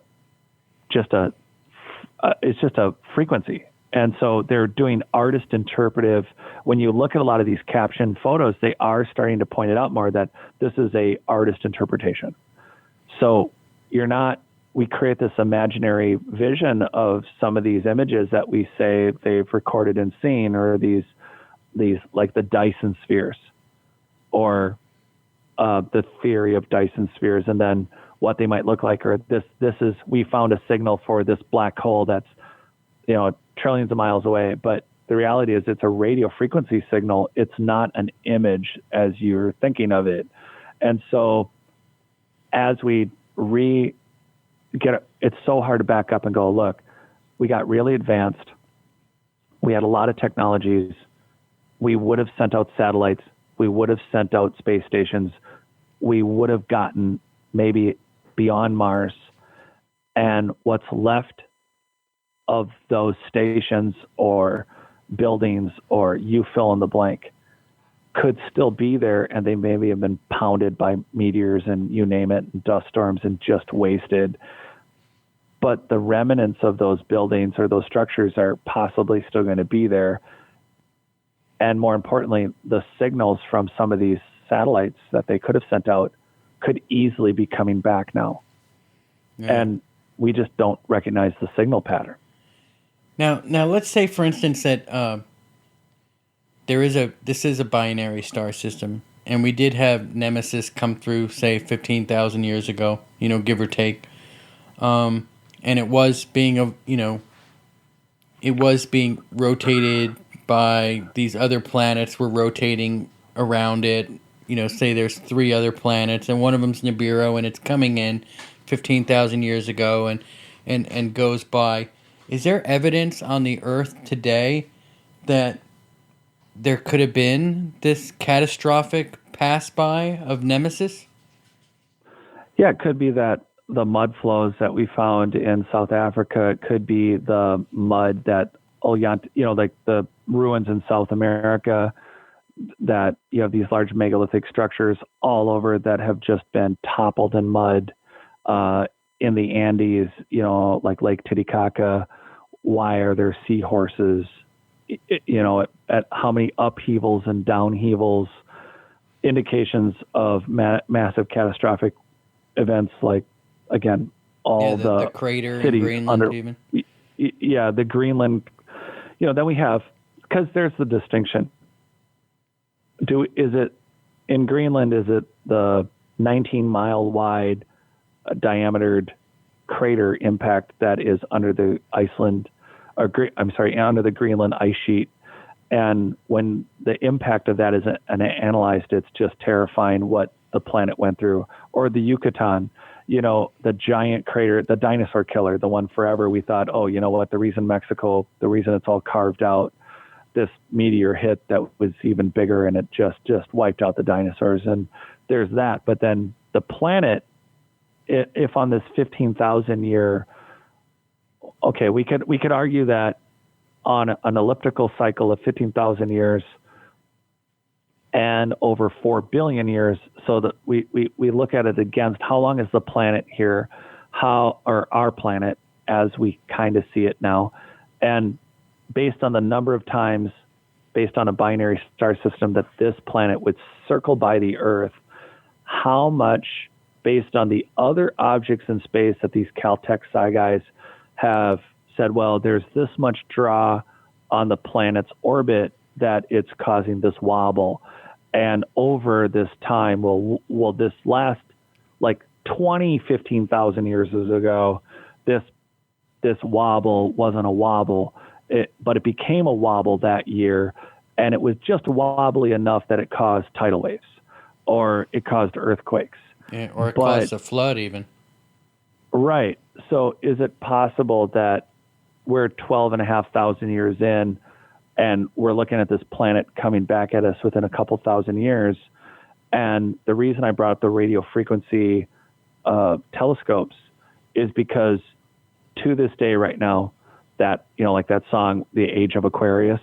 frequency. And so they're doing artist interpretive. When you look at a lot of these captioned photos, they are starting to point it out more that this is a artist interpretation. So we create this imaginary vision of some of these images that we say they've recorded and seen, or these like the Dyson spheres, or the theory of Dyson spheres, and then what they might look like, or we found a signal for this black hole that's, trillions of miles away. But the reality is it's a radio frequency signal. It's not an image as you're thinking of it. And so as we it's so hard to back up and go, look, we got really advanced. We had a lot of technologies. We would have sent out satellites. We would have sent out space stations. We would have gotten maybe beyond Mars. And what's left of those stations or buildings, or you fill in the blank, could still be there, and they maybe have been pounded by meteors and you name it, and dust storms, and just wasted. But the remnants of those buildings or those structures are possibly still going to be there. And more importantly, the signals from some of these satellites that they could have sent out could easily be coming back now. Yeah. And we just don't recognize the signal pattern. Now, let's say, for instance, that this is a binary star system, and we did have Nemesis come through, say, 15,000 years ago, give or take, and it was being rotated by these other planets were rotating around it. Say there's 3 other planets, and one of them's Nibiru, and it's coming in 15,000 years ago, and goes by. Is there evidence on the Earth today that there could have been this catastrophic pass-by of Nemesis? Yeah, it could be that the mud flows that we found in South Africa. It could be the mud that, like the ruins in South America, that you have these large megalithic structures all over that have just been toppled in mud. In the Andes, like Lake Titicaca, why are there seahorses? At how many upheavals and downheavals, indications of massive catastrophic events, like, again, all the crater in Greenland, even. Yeah, the Greenland. Then we have, because there's the distinction. Is it in Greenland? Is it the 19-mile wide, diametered crater impact that is under the under the Greenland ice sheet? And when the impact of that is analyzed, it's just terrifying what the planet went through. Or the Yucatan, the giant crater, the dinosaur killer, the one forever we thought, oh, you know what, the reason it's all carved out, this meteor hit that was even bigger, and it just wiped out the dinosaurs. And there's that. But then the planet, if on this 15,000 year, okay, we could argue that on an elliptical cycle of 15,000 years and over 4 billion years, so that we look at it against how long is the planet here, or our planet as we kind of see it now, and based on the number of times, based on a binary star system, that this planet would circle by the Earth, how much, based on the other objects in space that these Caltech Sci guys have said, well, there's this much draw on the planet's orbit that it's causing this wobble. And over this time, will this last, like 15,000 years ago, this wobble wasn't a wobble, but it became a wobble that year, and it was just wobbly enough that it caused tidal waves, or it caused earthquakes. Yeah, or it caused a flood even. Right. So is it possible that we're 12,500 years in, and we're looking at this planet coming back at us within a couple thousand years? And the reason I brought up the radio frequency telescopes is because to this day right now, that, like that song, The Age of Aquarius,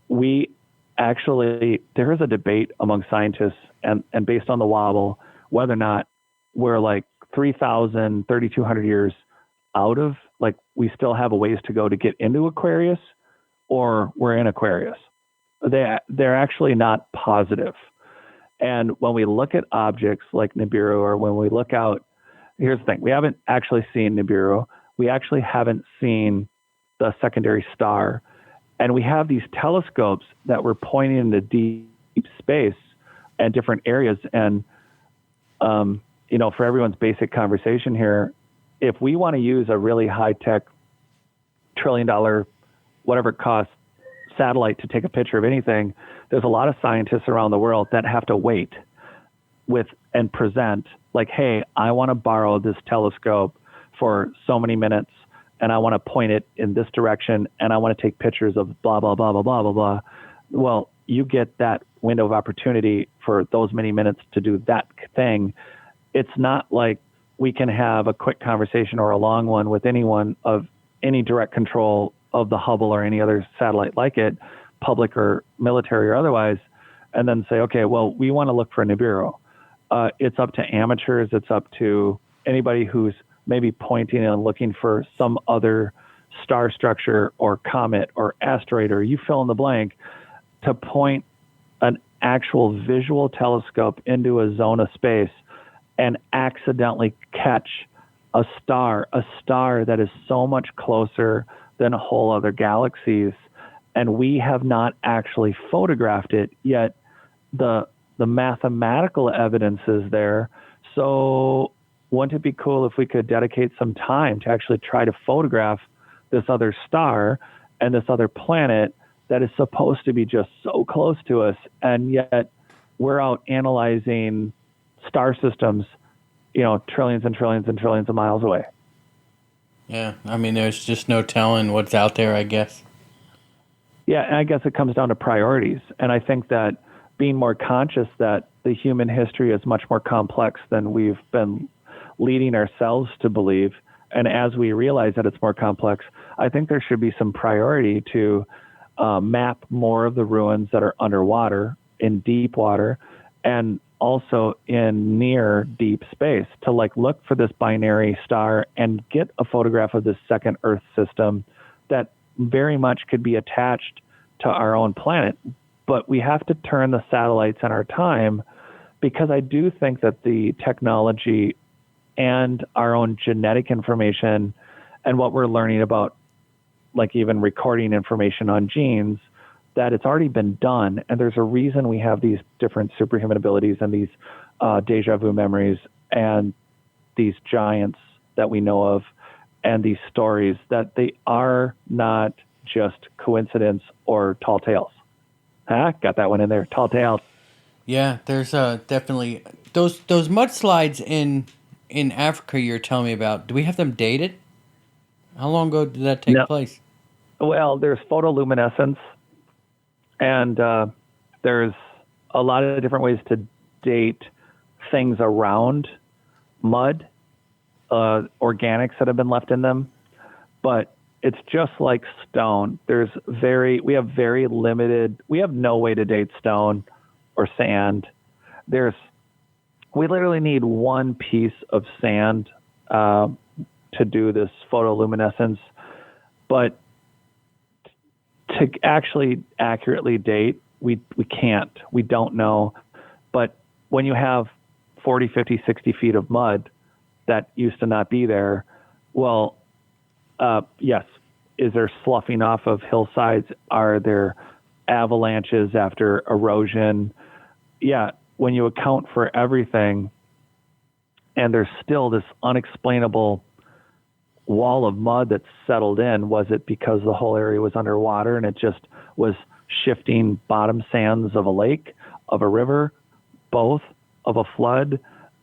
we actually, there is a debate among scientists and based on the wobble, whether or not we're like 3,000, 3,200 years out of, like, we still have a ways to go to get into Aquarius, or we're in Aquarius. They're actually not positive. And when we look at objects like Nibiru, or when we look out, here's the thing, we haven't actually seen Nibiru. We actually haven't seen the secondary star. And we have these telescopes that we're pointing into deep space and different areas. And, for everyone's basic conversation here, if we want to use a really high-tech, trillion-dollar, whatever it costs, satellite to take a picture of anything, there's a lot of scientists around the world that have to wait and present like, hey, I want to borrow this telescope for so many minutes, and I want to point it in this direction, and I want to take pictures of blah, blah, blah, blah, blah, blah, blah. Well, you get that window of opportunity for those many minutes to do that thing. It's not like we can have a quick conversation or a long one with anyone of any direct control of the Hubble or any other satellite like it, public or military or otherwise, and then say, okay, well, we want to look for Nibiru. It's up to amateurs. It's up to anybody who's maybe pointing and looking for some other star structure or comet or asteroid, or you fill in the blank, to point an actual visual telescope into a zone of space and accidentally catch a star that is so much closer than whole other galaxies. And we have not actually photographed it yet. The mathematical evidence is there. So wouldn't it be cool if we could dedicate some time to actually try to photograph this other star and this other planet that is supposed to be just so close to us, and yet we're out analyzing star systems, trillions and trillions and trillions of miles away. Yeah, I mean, there's just no telling what's out there, I guess. Yeah, and I guess it comes down to priorities. And I think that being more conscious that the human history is much more complex than we've been leading ourselves to believe, and as we realize that it's more complex, I think there should be some priority to map more of the ruins that are underwater, in deep water, and also in near deep space, to look for this binary star and get a photograph of this second Earth system that very much could be attached to our own planet. But we have to turn the satellites on our time, because I do think that the technology and our own genetic information and what we're learning about, like even recording information on genes, that it's already been done. And there's a reason we have these different superhuman abilities and these deja vu memories and these giants that we know of and these stories, that they are not just coincidence or tall tales. Got that one in there. Tall tales. Yeah, there's definitely those mudslides in Africa you're telling me about. Do we have them dated? How long ago did that take place? Well, there's photoluminescence, and there's a lot of different ways to date things around mud, organics that have been left in them. But it's just like stone. We have very limited, we have no way to date stone or sand. We literally need one piece of sand to do this photoluminescence, but to actually accurately date, we can't. We don't know. But when you have 40, 50, 60 feet of mud that used to not be there, well, yes. Is there sloughing off of hillsides? Are there avalanches after erosion? Yeah. When you account for everything, and there's still this unexplainable wall of mud that's settled in, was it because the whole area was underwater and it just was shifting bottom sands of a lake, of a river, both, of a flood?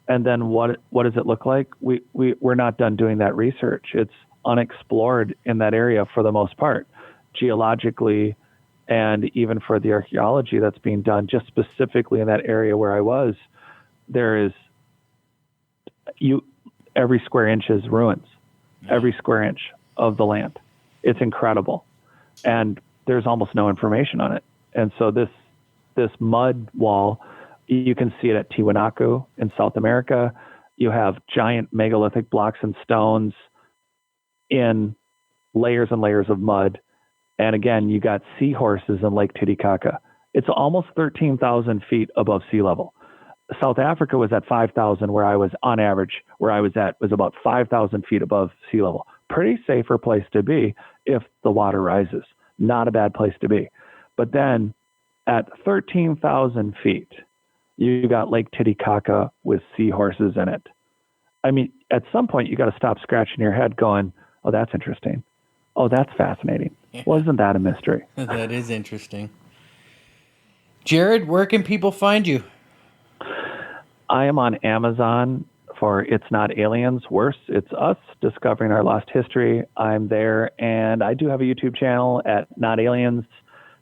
And then what does it look like? We're not done doing that research. It's unexplored in that area for the most part, geologically, and even for the archaeology that's being done just specifically in that area where I was. There is every square inch is ruins, every square inch of the land. It's incredible. And there's almost no information on it. And so this mud wall, you can see it at Tiwanaku in South America. You have giant megalithic blocks and stones in layers and layers of mud. And again, you got seahorses in Lake Titicaca. It's almost 13,000 feet above sea level. South Africa was at 5,000, where I was on average, where I was at was about 5,000 feet above sea level. Pretty safer place to be if the water rises. Not a bad place to be. But then at 13,000 feet, you got Lake Titicaca with seahorses in it. I mean, at some point, you got to stop scratching your head going, oh, that's interesting. Oh, that's fascinating. Yeah. Well, isn't that a mystery? That is interesting. Jared, where can people find you? I am on Amazon for It's Not Aliens, Worse, It's Us, Discovering Our Lost History. I'm there, and I do have a YouTube channel at Not Aliens,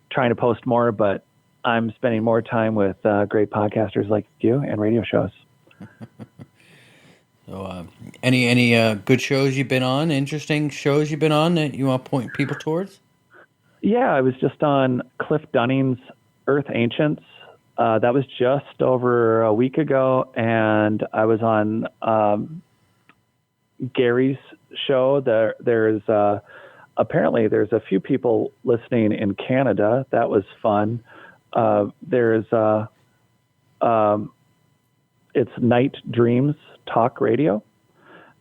trying to post more, but I'm spending more time with great podcasters like you and radio shows. So, any good shows you've been on, interesting shows you've been on that you want to point people towards? Yeah, I was just on Cliff Dunning's Earth Ancients. That was just over a week ago, and I was on Gary's show. There's apparently there's a few people listening in Canada. That was fun. It's Night Dreams Talk Radio,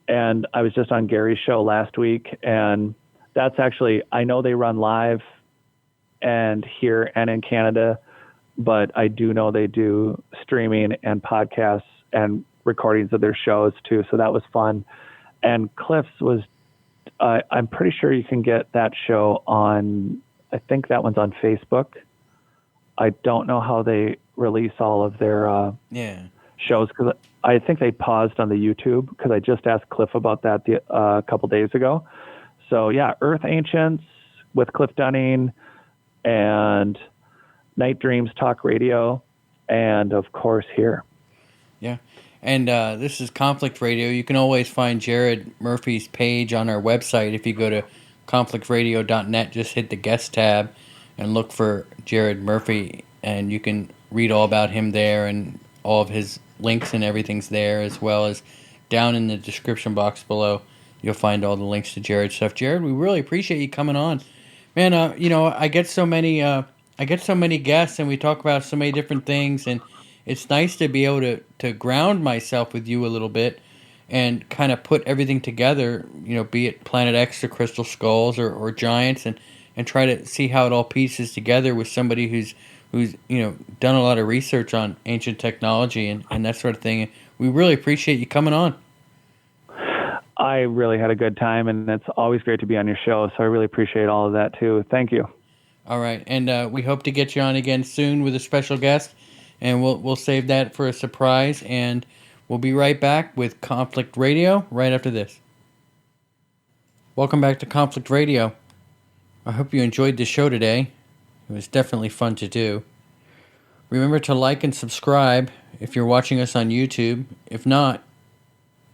and I was just on Gary's show last week, and that's actually, I know they run live and here and in Canada, but I do know they do streaming and podcasts and recordings of their shows too. So that was fun. And Cliff's was, I'm pretty sure you can get that show on, I think that one's on Facebook. I don't know how they release all of their shows, because I think they paused on the YouTube, because I just asked Cliff about that a couple days ago. So yeah, Earth Ancients with Cliff Dunning, and Night Dreams Talk Radio, and of course here. Yeah. And this is Conflict Radio. You can always find Jared Murphy's page on our website. If you go to conflictradio.net, just hit the guest tab and look for Jared Murphy, and you can read all about him there, and all of his links and everything's there, as well as down in the description box below. You'll find all the links to Jared's stuff. Jared, we really appreciate you coming on. Man, I get so many guests, and we talk about so many different things, and it's nice to be able to ground myself with you a little bit and kind of put everything together, be it Planet X or Crystal Skulls or Giants, and try to see how it all pieces together with somebody who's done a lot of research on ancient technology and that sort of thing. We really appreciate you coming on. I really had a good time, and it's always great to be on your show, so I really appreciate all of that too. Thank you. All right, and we hope to get you on again soon with a special guest, and we'll save that for a surprise, and we'll be right back with Conflict Radio right after this. Welcome back to Conflict Radio. I hope you enjoyed the show today. It was definitely fun to do. Remember to like and subscribe if you're watching us on YouTube. If not,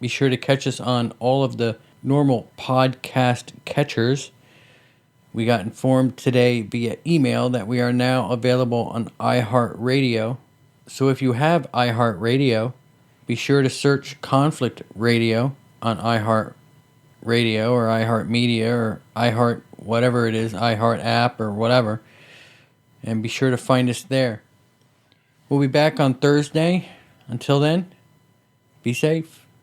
be sure to catch us on all of the normal podcast catchers. We got informed today via email that we are now available on iHeartRadio. So if you have iHeartRadio, be sure to search Conflict Radio on iHeartRadio or iHeartMedia or iHeart whatever it is, iHeart app or whatever, and be sure to find us there. We'll be back on Thursday. Until then, be safe.